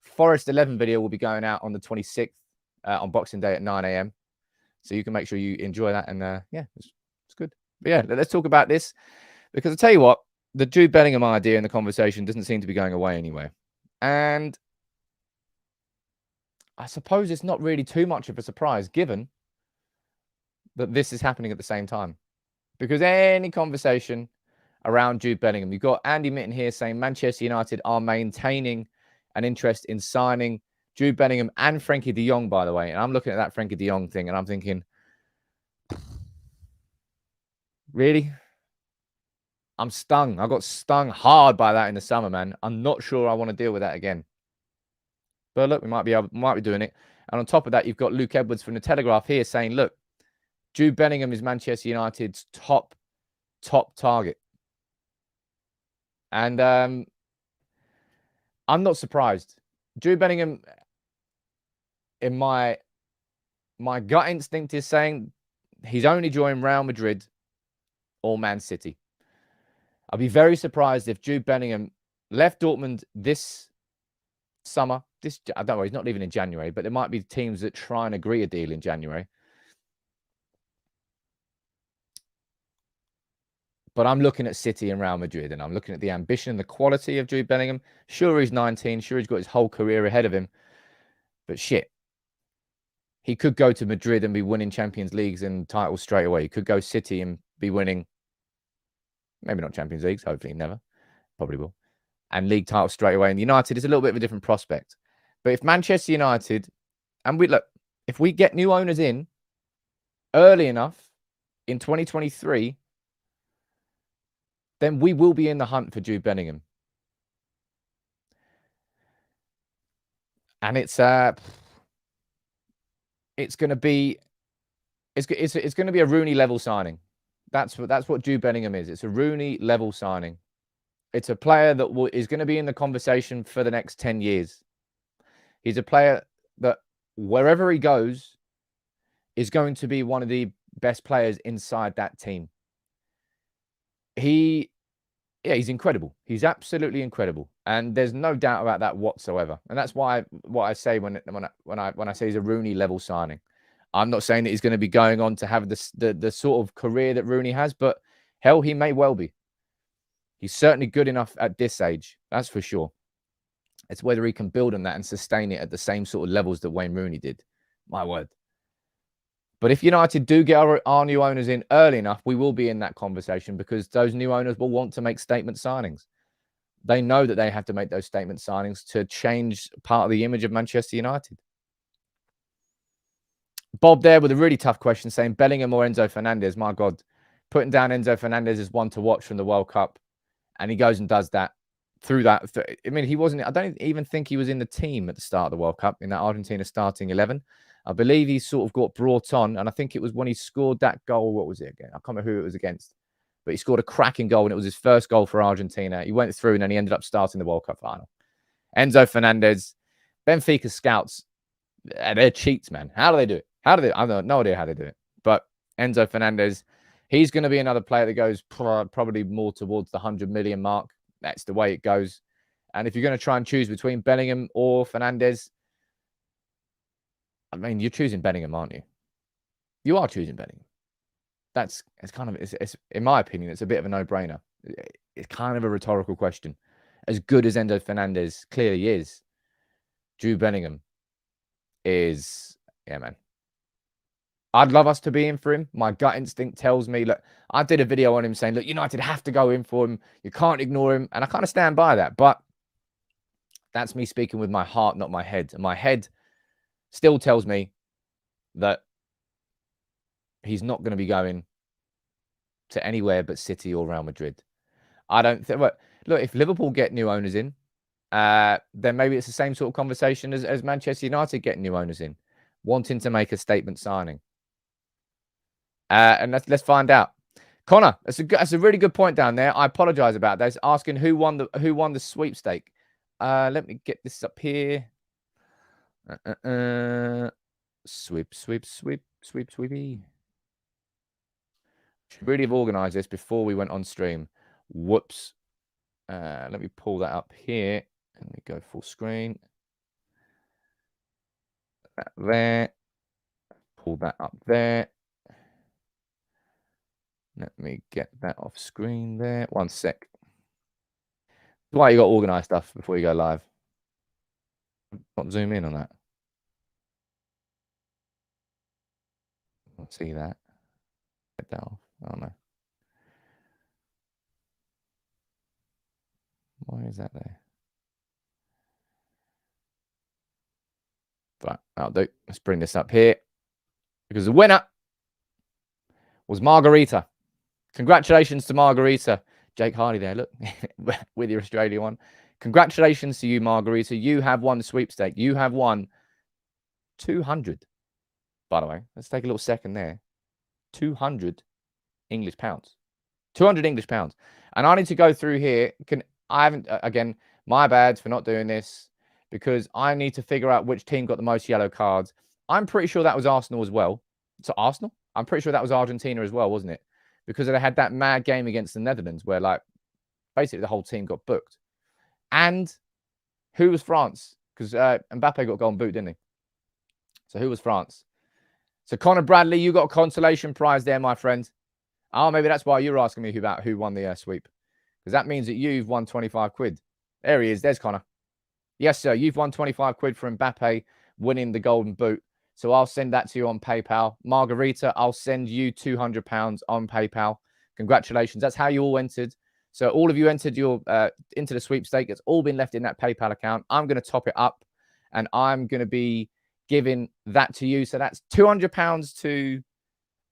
Forest 11 video will be going out on the 26th on Boxing Day at 9 a.m. So you can make sure you enjoy that. And yeah, it's good. But yeah, let's talk about this. Because I'll tell you what, the Jude Bellingham idea in the conversation doesn't seem to be going away anywhere. And I suppose it's not really too much of a surprise, given that this is happening at the same time. Because any conversation around Jude Bellingham, you've got Andy Mitten here saying Manchester United are maintaining an interest in signing Jude Bellingham and Frankie de Jong, by the way. And I'm looking at that Frankie de Jong thing and I'm thinking, really? I'm stung. I got stung hard by that in the summer, man. I'm not sure I want to deal with that again. But look, we might be doing it. And on top of that, you've got Luke Edwards from the Telegraph here saying, look, Jude Bellingham is Manchester United's top target. And I'm not surprised. Jude Bellingham, in my gut instinct, is saying he's only joined Real Madrid or Man City. I'd be very surprised if Jude Bellingham left Dortmund this summer. I don't know, he's not leaving in January, but there might be teams that try and agree a deal in January. But I'm looking at City and Real Madrid, and I'm looking at the ambition and the quality of Jude Bellingham. Sure, he's 19. Sure, he's got his whole career ahead of him. But shit, he could go to Madrid and be winning Champions Leagues and titles straight away. He could go City and be winning Maybe not Champions Leagues. Hopefully never. Probably will. And league title straight away. And United is a little bit of a different prospect. But if Manchester United, and if we get new owners in early enough in 2023, then we will be in the hunt for Jude Bellingham. And it's going to be a Rooney level signing. That's what Jude Bellingham is. It's a Rooney level signing. It's a player that is going to be in the conversation for the next 10 years. He's a player that wherever he goes is going to be one of the best players inside that team. He's incredible. He's absolutely incredible. And there's no doubt about that whatsoever. And that's why what I say when I say he's a Rooney level signing. I'm not saying that he's going to be going on to have the sort of career that Rooney has, but hell, he may well be. He's certainly good enough at this age. That's for sure. It's whether he can build on that and sustain it at the same sort of levels that Wayne Rooney did. My word. But if United do get our new owners in early enough, we will be in that conversation because those new owners will want to make statement signings. They know that they have to make those statement signings to change part of the image of Manchester United. Bob there with a really tough question saying Bellingham or Enzo Fernandez. My God, putting down Enzo Fernandez is one to watch from the World Cup. And he goes and does that through that. I mean, I don't even think he was in the team at the start of the World Cup in that Argentina starting 11. I believe he sort of got brought on. And I think it was when he scored that goal. What was it again? I can't remember who it was against. But he scored a cracking goal and it was his first goal for Argentina. He went through and then he ended up starting the World Cup final. Enzo Fernandez, Benfica scouts, they're cheats, man. How do they do it? I have no idea how they do it. But Enzo Fernandez, he's going to be another player that goes probably more towards the 100 million mark. That's the way it goes. And if you're going to try and choose between Bellingham or Fernandez, I mean, you're choosing Bellingham, aren't you? You are choosing Bellingham. It's in my opinion, it's a bit of a no-brainer. It's kind of a rhetorical question. As good as Enzo Fernandez clearly is, Jude Bellingham is, yeah, man. I'd love us to be in for him. My gut instinct tells me, look, I did a video on him saying, look, United have to go in for him. You can't ignore him. And I kind of stand by that. But that's me speaking with my heart, not my head. And my head still tells me that he's not going to be going to anywhere but City or Real Madrid. I don't think. Look, if Liverpool get new owners in, then maybe it's the same sort of conversation as Manchester United getting new owners in, wanting to make a statement signing. And let's find out. Connor, that's a really good point down there. I apologize about that. It's asking who won the sweepstake. Let me get this up here. Sweepy. Should really have organized this before we went on stream. Whoops. Let me pull that up here. Let me go full screen. That there. Pull that up there. Let me get that off screen there. 1 sec. That's why you got to organize stuff before you go live. Not zoom in on that. I'll see that. Get that off. Oh no. Why is that there? Right, I'll do. Let's bring this up here. Because the winner was Margarita. Congratulations to Margarita. Jake Hardy there, look, with your Australia one. Congratulations to you, Margarita. You have won the sweepstake. You have won 200, by the way. Let's take a little second there. 200 English pounds. 200 English pounds. And I need to go through here. Again, my bad for not doing this because I need to figure out which team got the most yellow cards. I'm pretty sure that was Arsenal as well. So Arsenal? I'm pretty sure that was Argentina as well, wasn't it? Because they had that mad game against the Netherlands where, like, basically the whole team got booked. And who was France? Because Mbappe got golden boot, didn't he? So who was France? So Connor Bradley, you got a consolation prize there, my friend. Oh, maybe that's why you're asking me about who won the sweep. Because that means that you've won 25 quid. There he is. There's Connor. Yes, sir. You've won 25 quid for Mbappe winning the golden boot. So I'll send that to you on PayPal. Margarita, I'll send you £200 on PayPal Congratulations. That's how you all entered. So all of you entered your into the sweepstake. It's all been left in that PayPal account. I'm going to top it up, and I'm going to be giving that to you. So that's £200 to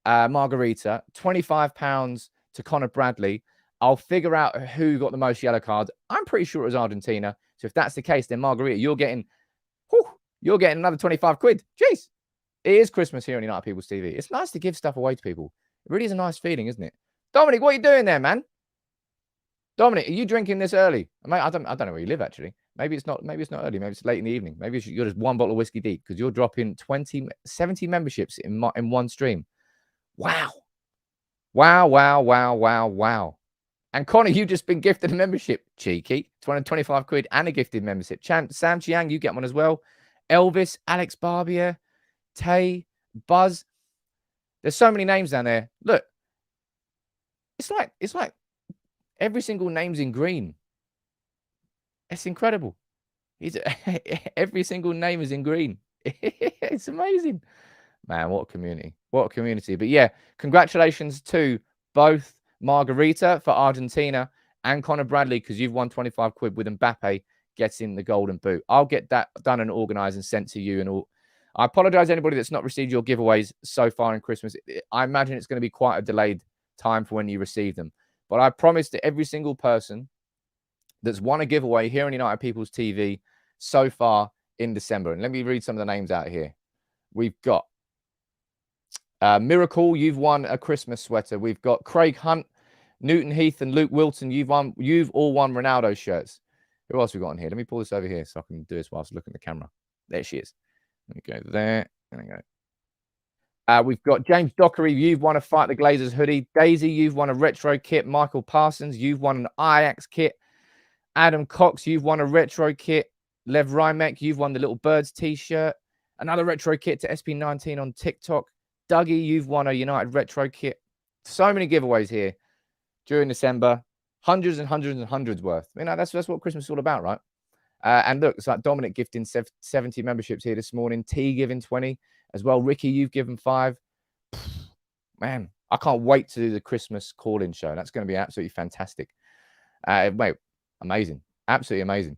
Margarita, £25 to Connor Bradley. I'll figure out who got the most yellow cards. I'm pretty sure it was Argentina. So if that's the case, then Margarita, you're getting another 25 quid. Jeez. It is Christmas here on United People's TV. It's nice to give stuff away to people. It really is a nice feeling, isn't it? Dominic, what are you doing there, man? Dominic, are you drinking this early? I don't know where you live, actually. Maybe it's not early. Maybe it's late in the evening. Maybe you're just one bottle of whiskey deep because you're dropping 70 memberships in one stream. Wow. Wow. And Connor, you've just been gifted a membership. Cheeky. 225 quid and a gifted membership. Sam Chiang, you get one as well. Elvis, Alex Barbier, Tay, Buzz. There's so many names down there. Look. It's like every single name's in green. It's incredible. Every single name is in green. It's amazing. Man, what a community. What a community. But yeah, congratulations to both Margarita for Argentina and Connor Bradley, because you've won 25 quid with Mbappe getting the golden boot. I'll get that done and organised and sent to you. And all. I apologise to anybody that's not received your giveaways so far in Christmas. I imagine it's going to be quite a delayed time for when you receive them. But I promise to every single person that's won a giveaway here on United People's TV so far in December. And let me read some of the names out here. We've got Miracle, you've won a Christmas sweater. We've got Craig Hunt, Newton Heath, and Luke Wilton. You've all won Ronaldo shirts. Who else we got on here? Let me pull this over here so I can do this whilst looking at the camera. There she is. Let me go there. There we go. We've got James Dockery. You've won a Fight the Glazers hoodie. Daisy, you've won a retro kit. Michael Parsons, you've won an Ajax kit. Adam Cox, you've won a retro kit. Lev Rymek, you've won the Little Birds t-shirt. Another retro kit to SP19 on TikTok. Dougie, you've won a United retro kit. So many giveaways here during December. Hundreds and hundreds and hundreds worth. You know, that's what Christmas is all about, right? And look, it's like Dominic gifting 70 memberships here this morning. T giving 20 as well. Ricky, you've given 5. Man, I can't wait to do the Christmas call-in show. That's going to be absolutely fantastic. Mate, amazing. Absolutely amazing.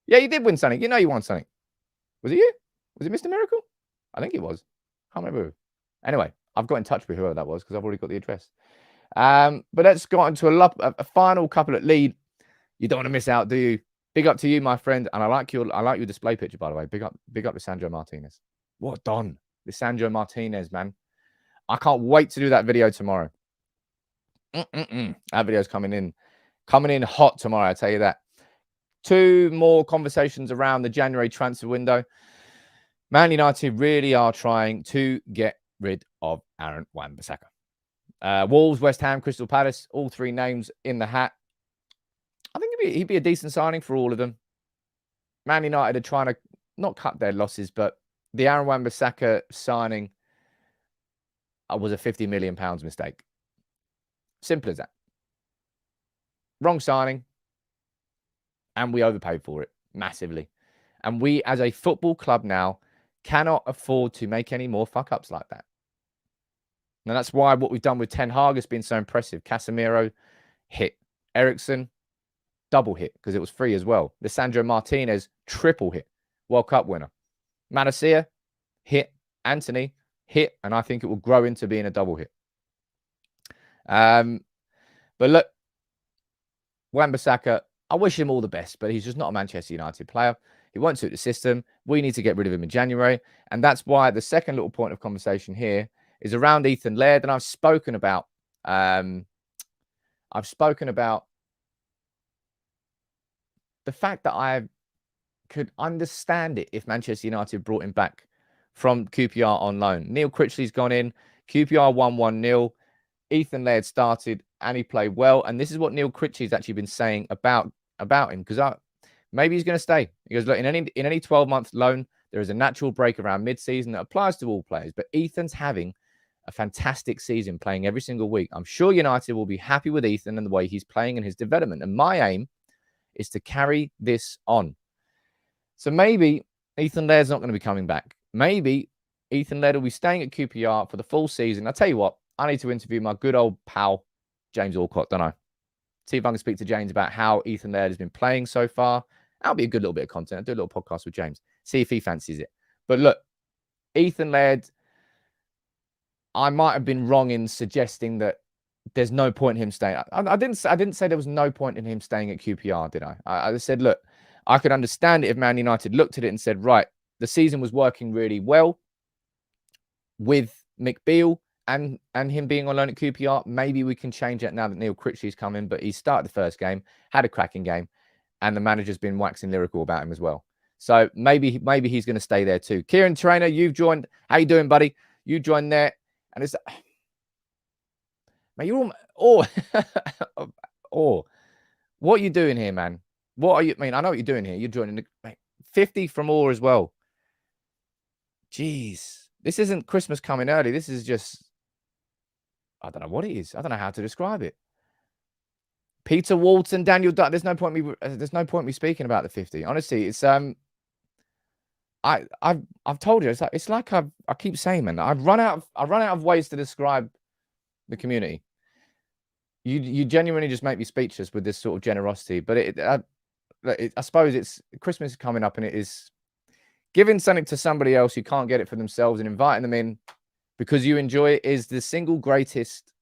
Yeah, you did win something. You know you won something. Was it you? Was it Mr. Miracle? I think it was. Can't remember. Anyway, I've got in touch with whoever that was because I've already got the address. But let's go on to a final couple at lead. You don't want to miss out, do you? Big up to you, my friend. And I like your display picture, by the way. Big up Lisandro Martinez. What done? Lisandro Martinez, man. I can't wait to do that video tomorrow. That video's coming in hot tomorrow, I tell you that. 2 more conversations around the January transfer window. Man United really are trying to get rid of Aaron Wan-Bissaka. Wolves, West Ham, Crystal Palace, all 3 names in the hat. I think he'd be a decent signing for all of them. Man United are trying to not cut their losses, but the Aaron Wan-Bissaka signing was a £50 million mistake. Simple as that. Wrong signing. And we overpaid for it massively. And we, as a football club now, cannot afford to make any more fuck-ups like that. And that's why what we've done with Ten Hag has been so impressive. Casemiro hit. Eriksen, double hit because it was free as well. Lisandro Martinez, triple hit. World Cup winner. Manasseh, hit. Anthony, hit. And I think it will grow into being a double hit. But look, Wan-Bissaka, I wish him all the best, but he's just not a Manchester United player. He won't suit the system. We need to get rid of him in January. And that's why the second little point of conversation here is around Ethan Laird. And I've spoken about the fact that I could understand it if Manchester United brought him back from QPR on loan. Neil Critchley's gone in. QPR won 1-0. Ethan Laird started and he played well. And this is what Neil Critchley's actually been saying about him, because maybe he's going to stay. He goes, look, in any 12-month loan, there is a natural break around mid-season that applies to all players. But Ethan's having a fantastic season, playing every single week. I'm sure United will be happy with Ethan and the way he's playing and his development. And my aim is to carry this on. So maybe Ethan Laird's not going to be coming back. Maybe Ethan Laird will be staying at QPR for the full season. I'll tell you what, I need to interview my good old pal, James Alcott, don't I? See if I can speak to James about how Ethan Laird has been playing so far. That'll be a good little bit of content. I'll do a little podcast with James. See if he fancies it. But look, Ethan Laird, I might have been wrong in suggesting that there's no point in him staying. I didn't say there was no point in him staying at QPR, did I? I just said, look, I could understand it if Man United looked at it and said, right, the season was working really well with McBeal and him being on loan at QPR. Maybe we can change that now that Neil Critchley's come in, but he started the first game, had a cracking game, and the manager's been waxing lyrical about him as well. So maybe he's going to stay there too. Kieran Trainer, you've joined. How you doing, buddy? You joined there. And it's... Man, you're all... Oh. What are you doing here, man? What are you... I mean, I know what you're doing here. You're joining the... Mate, 50 from Orr as well. Jeez. This isn't Christmas coming early. This is just... I don't know what it is. I don't know how to describe it. Peter Walton, Daniel Dutt. There's no point me speaking about the 50. Honestly, it's I've told you, it's like I keep saying, man, I run out of ways to describe the community. You genuinely just make me speechless with this sort of generosity. But I suppose it's Christmas is coming up, and it is giving something to somebody else who can't get it for themselves and inviting them in because you enjoy it is the single greatest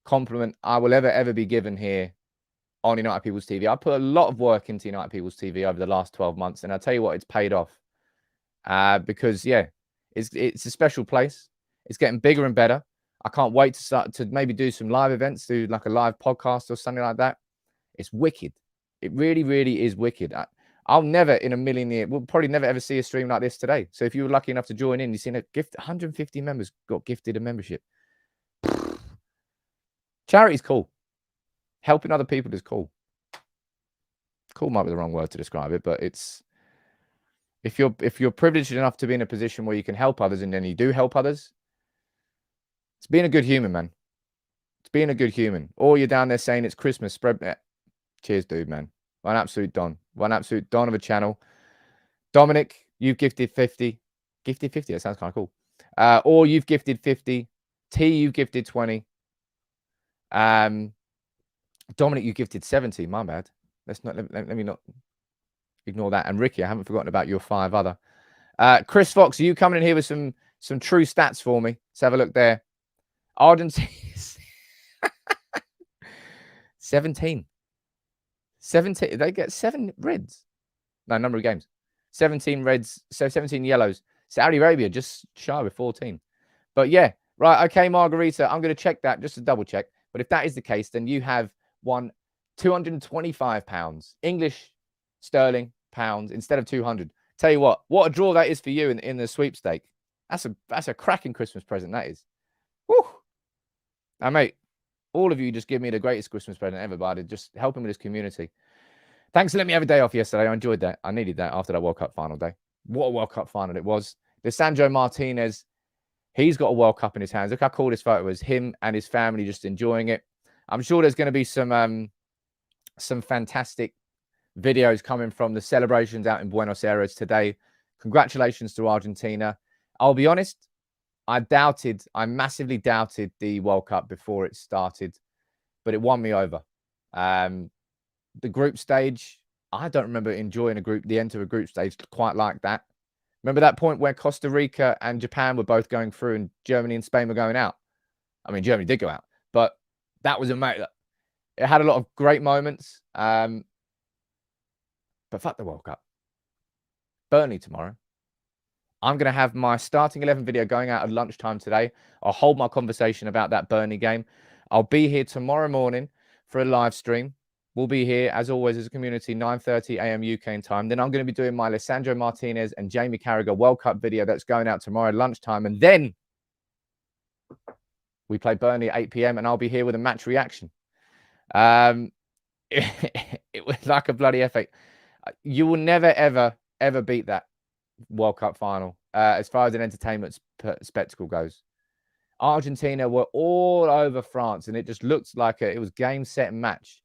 compliment I will ever be given here on United People's TV. I put a lot of work into United People's TV over the last 12 months, and I'll tell you what, it's paid off. Because yeah, it's a special place. It's getting bigger and better. I can't wait to start to maybe do some live events, do like a live podcast or something like that. It's wicked. It really, really is wicked. I'll never in a million years, we'll probably never ever see a stream like this today. So if you were lucky enough to join in, you've seen a gift, 150 members got gifted a membership. Charity's cool. Helping other people is cool. Cool might be the wrong word to describe it, but it's if you're privileged enough to be in a position where you can help others and then you do help others, it's being a good human, man. It's being a good human. Or you're down there saying it's Christmas, spread. Cheers, dude, man. One absolute don. One absolute don of a channel. Dominic, you've gifted 50. Gifted 50, that sounds kind of cool. Or you've gifted 50. T, you've gifted 20. Dominic, you gifted 70. My bad. Let me not ignore that. And Ricky, I haven't forgotten about your 5 other. Chris Fox, are you coming in here with some true stats for me? Let's have a look there. Argentina 17. They get 7 reds. No, number of games. 17 reds, so 17 yellows. Saudi Arabia just shy with 14. But yeah, right. Okay, Margarita, I'm going to check that just to double check. But if that is the case, then you have won £225. English sterling pounds instead of 200. Tell you what a draw that is for you in the sweepstake. That's a cracking Christmas present, that is. Woo! Now, mate, all of you just give me the greatest Christmas present ever, buddy. Just helping with this community. Thanks for letting me have a day off yesterday. I enjoyed that. I needed that after that World Cup final day. What a World Cup final it was. Lisandro Martinez, he's got a World Cup in his hands. Look how cool this photo is. Him and his family just enjoying it. I'm sure there's going to be some fantastic videos coming from the celebrations out in Buenos Aires today. Congratulations to Argentina. I'll be honest, I massively doubted the World Cup before it started, but it won me over. The group stage, I don't remember enjoying the end of a group stage quite like that. Remember that point where Costa Rica and Japan were both going through and Germany and Spain were going out? I mean, Germany did go out, but that was amazing. It had a lot of great moments. But fuck the World Cup. Burnley tomorrow. I'm going to have my starting 11 video going out at lunchtime today. I'll hold my conversation about that Burnley game. I'll be here tomorrow morning for a live stream. We'll be here, as always, as a community, 9:30 a.m. UK time. Then I'm going to be doing my Lisandro Martinez and Jamie Carragher World Cup video that's going out tomorrow at lunchtime. And then we play Burnley at 8 p.m. and I'll be here with a match reaction. It was like a bloody epic. You will never, ever beat that World Cup final as far as an entertainment spectacle goes. Argentina were all over France, and it just looked like it was game, set, and match.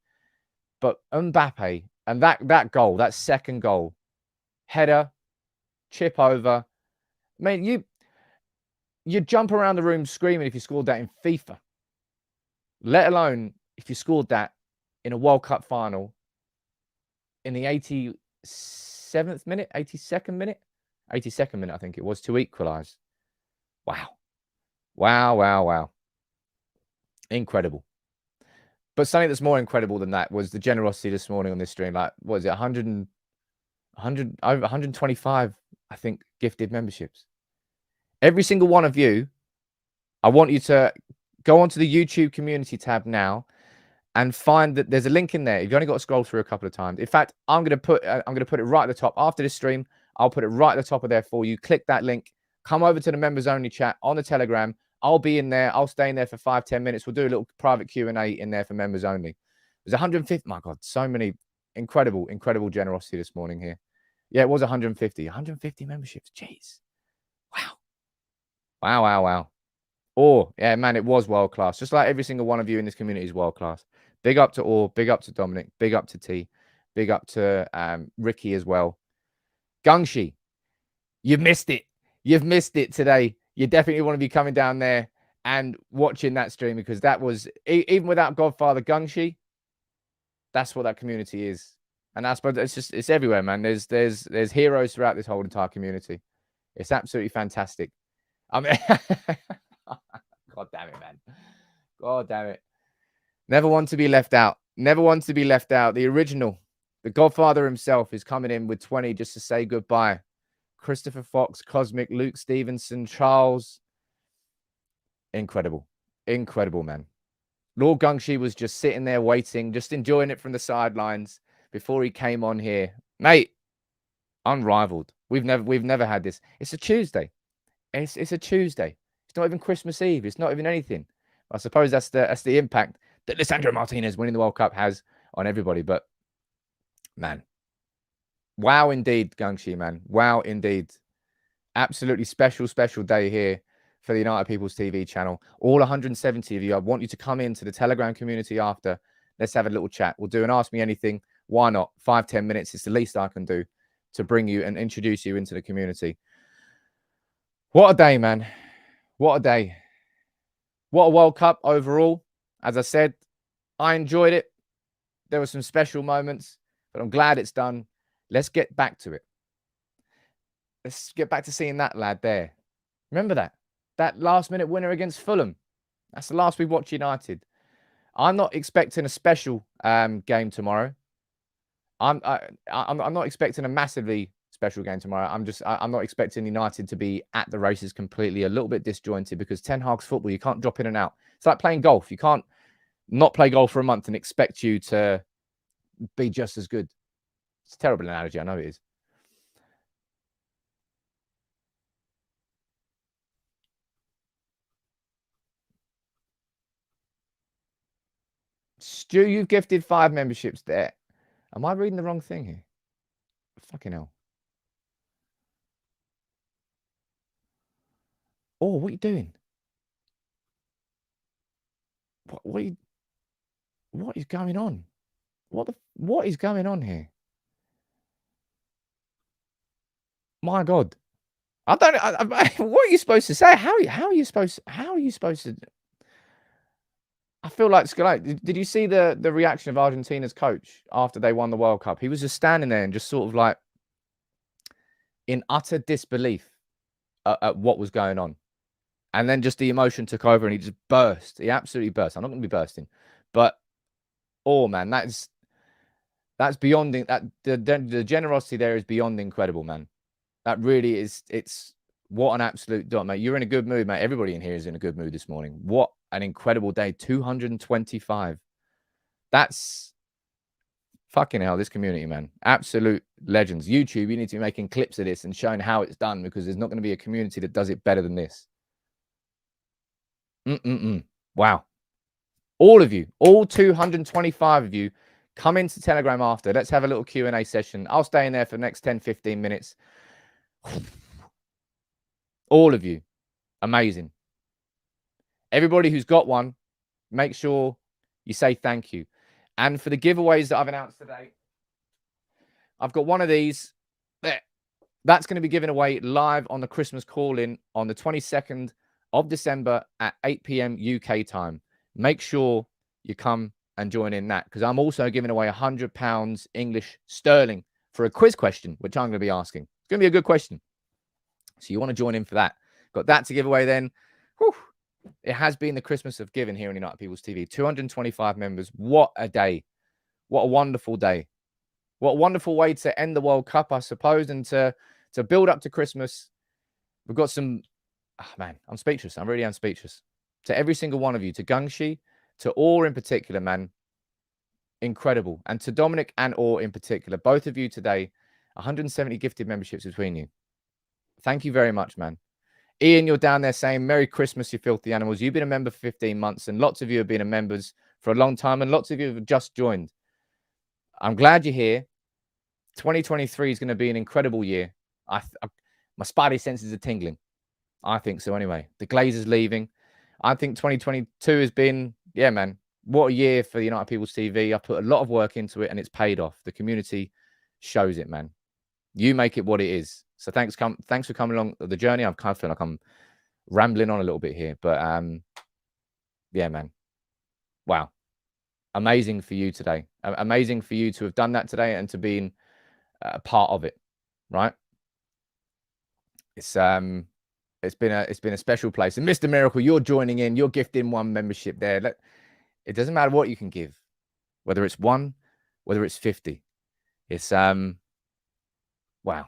But Mbappe and that goal, that second goal, header, chip over. I mean, you jump around the room screaming if you scored that in FIFA. let alone if you scored that in a World Cup final in the 87th minute, 82nd minute, I think it was, to equalise. Wow. Wow, wow, wow. Incredible. But something that's more incredible than that was the generosity this morning on this stream. Like, what is it, 100, over 125, I think, gifted memberships. Every single one of you, I want you to go onto the YouTube community tab now and find that there's a link in there. You've only got to scroll through a couple of times. In fact, I'm going to put it right at the top after this stream. I'll put it right at the top of there for you. Click that link. Come over to the members only chat on the Telegram. I'll be in there. I'll stay in there for 5-10 minutes. We'll do a little private Q&A in there for members only. There's 150. My God, so many incredible generosity this morning here. Yeah, it was 150 memberships. Jeez. Wow. Wow, wow, wow. Oh, yeah, man, it was world class. Just like every single one of you in this community is world class. Big up to Orr, big up to Dominic, big up to T, big up to Ricky as well. Gungshi, you've missed it. You've missed it today. You definitely want to be coming down there and watching that stream, because that was, even without Godfather Gungshi, that's what that community is. And I suppose it's everywhere, man. There's heroes throughout this whole entire community. It's absolutely fantastic. I mean, God damn it, man. God damn it. Never want to be left out. Never want to be left out. The original, the Godfather himself, is coming in with 20 just to say goodbye. Christopher Fox, Cosmic, Luke Stevenson, Charles. Incredible. Incredible, man. Lord Gungshi was just sitting there waiting, just enjoying it from the sidelines before he came on here. Mate, unrivaled. We've never had this. It's a Tuesday. It's a Tuesday. It's not even Christmas Eve. It's not even anything. I suppose that's the impact that Lisandro Martinez winning the World Cup has on everybody. But, man, wow indeed, Gungshi, man. Wow indeed. Absolutely special day here for the United People's TV channel. All 170 of you, I want you to come into the Telegram community after. Let's have a little chat. We'll do an Ask Me Anything. Why not? 5-10 minutes. It's the least I can do to bring you and introduce you into the community. What a day, man. What a day. What a World Cup overall. As I said, I enjoyed it. There were some special moments, but I'm glad it's done. Let's get back to it. Let's get back to seeing that lad there. Remember that? That last-minute winner against Fulham. That's the last we watched United. I'm not expecting a special game tomorrow. I'm not expecting a massively special game tomorrow. I'm not expecting United to be at the races completely. A little bit disjointed, because Ten Hag's football, you can't drop in and out. It's like playing golf. You can't not play golf for a month and expect you to be just as good. It's a terrible analogy. I know it is. Stu, you've gifted 5 memberships there. Am I reading the wrong thing here? Fucking hell. Oh, what are you doing? What is going on? What is going on here? My God. I don't what are you supposed to say? How are you supposed to? I feel like Scaloni. Did you see the reaction of Argentina's coach after they won the World Cup? He was just standing there and just sort of like in utter disbelief at what was going on. And then just the emotion took over and he just burst. He absolutely burst. I'm not going to be bursting. But, oh, man, that's beyond that. The generosity there is beyond incredible, man. That really is. It's what an absolute dot, mate. You're in a good mood, mate. Everybody in here is in a good mood this morning. What an incredible day. 225. That's fucking hell, this community, man. Absolute legends. YouTube, you need to be making clips of this and showing how it's done, because there's not going to be a community that does it better than this. Wow. All of you, all 225 of you, come into Telegram after. Let's have a little Q&A session. I'll stay in there for the next 10-15 minutes. All of you. Amazing. Everybody who's got one, make sure you say thank you. And for the giveaways that I've announced today, I've got one of these. There. That's going to be given away live on the Christmas call-in on the 22nd of December at 8 p.m. UK time. Make sure you come and join in that, because I'm also giving away £100 English sterling for a quiz question, which I'm going to be asking. It's going to be a good question. So you want to join in for that. Got that to give away then. Whew. It has been the Christmas of giving here on United People's TV. 225 members. What a day. What a wonderful day. What a wonderful way to end the World Cup, I suppose, and to build up to Christmas. We've got some... Oh, man, I'm speechless. I really am speechless. To every single one of you, to Gungshi, to Orr in particular, man, incredible. And to Dominic and Orr in particular, both of you today, 170 gifted memberships between you. Thank you very much, man. Ian, you're down there saying, Merry Christmas, you filthy animals. You've been a member for 15 months, and lots of you have been members for a long time, and lots of you have just joined. I'm glad you're here. 2023 is going to be an incredible year. My spidey senses are tingling. I think so anyway. The Glazers leaving. I think 2022 has been, yeah, man, what a year for United People's TV. I put a lot of work into it, and it's paid off. The community shows it, man. You make it what it is. So thanks for coming along the journey. I kind of feel like I'm rambling on a little bit here, but yeah, man. Wow. Amazing for you today. Amazing for you to have done that today and to be a part of it, right? It's been a special place. And Mr. Miracle, you're joining in. You're gifting one membership there. It doesn't matter what you can give, whether it's 1, whether it's 50. It's wow.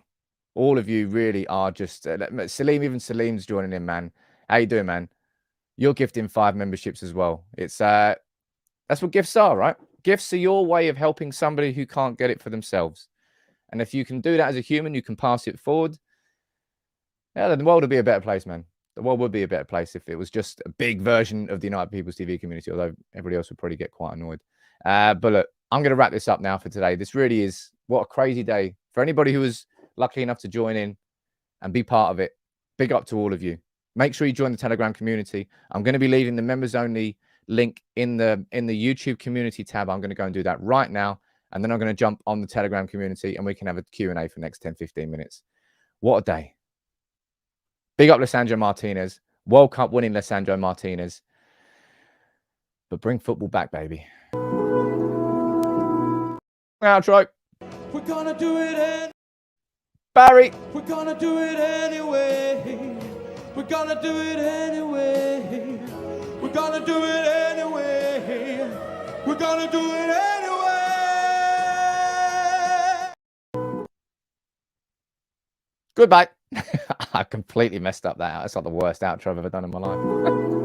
All of you really are just Salim. Even Salim's joining in, man. How you doing, man? You're gifting 5 memberships as well. It's that's what gifts are, right? Gifts are your way of helping somebody who can't get it for themselves. And if you can do that as a human, you can pass it forward. Yeah, then the world would be a better place, man. The world would be a better place if it was just a big version of the United People's TV community, although everybody else would probably get quite annoyed. But look, I'm going to wrap this up now for today. This really is, what a crazy day. For anybody who was lucky enough to join in and be part of it, big up to all of you. Make sure you join the Telegram community. I'm going to be leaving the members-only link in the YouTube community tab. I'm going to go and do that right now. And then I'm going to jump on the Telegram community and we can have a Q&A for the next 10, 15 minutes. What a day. Big up Lisandro Martinez. World Cup winning Lisandro Martinez. But bring football back, baby. Outro. We're gonna do it Barry. We're gonna do it anyway. We're gonna do it anyway. We're gonna do it anyway. We're gonna do it anyway. Goodbye. I completely messed up that. That's like the worst outro I've ever done in my life.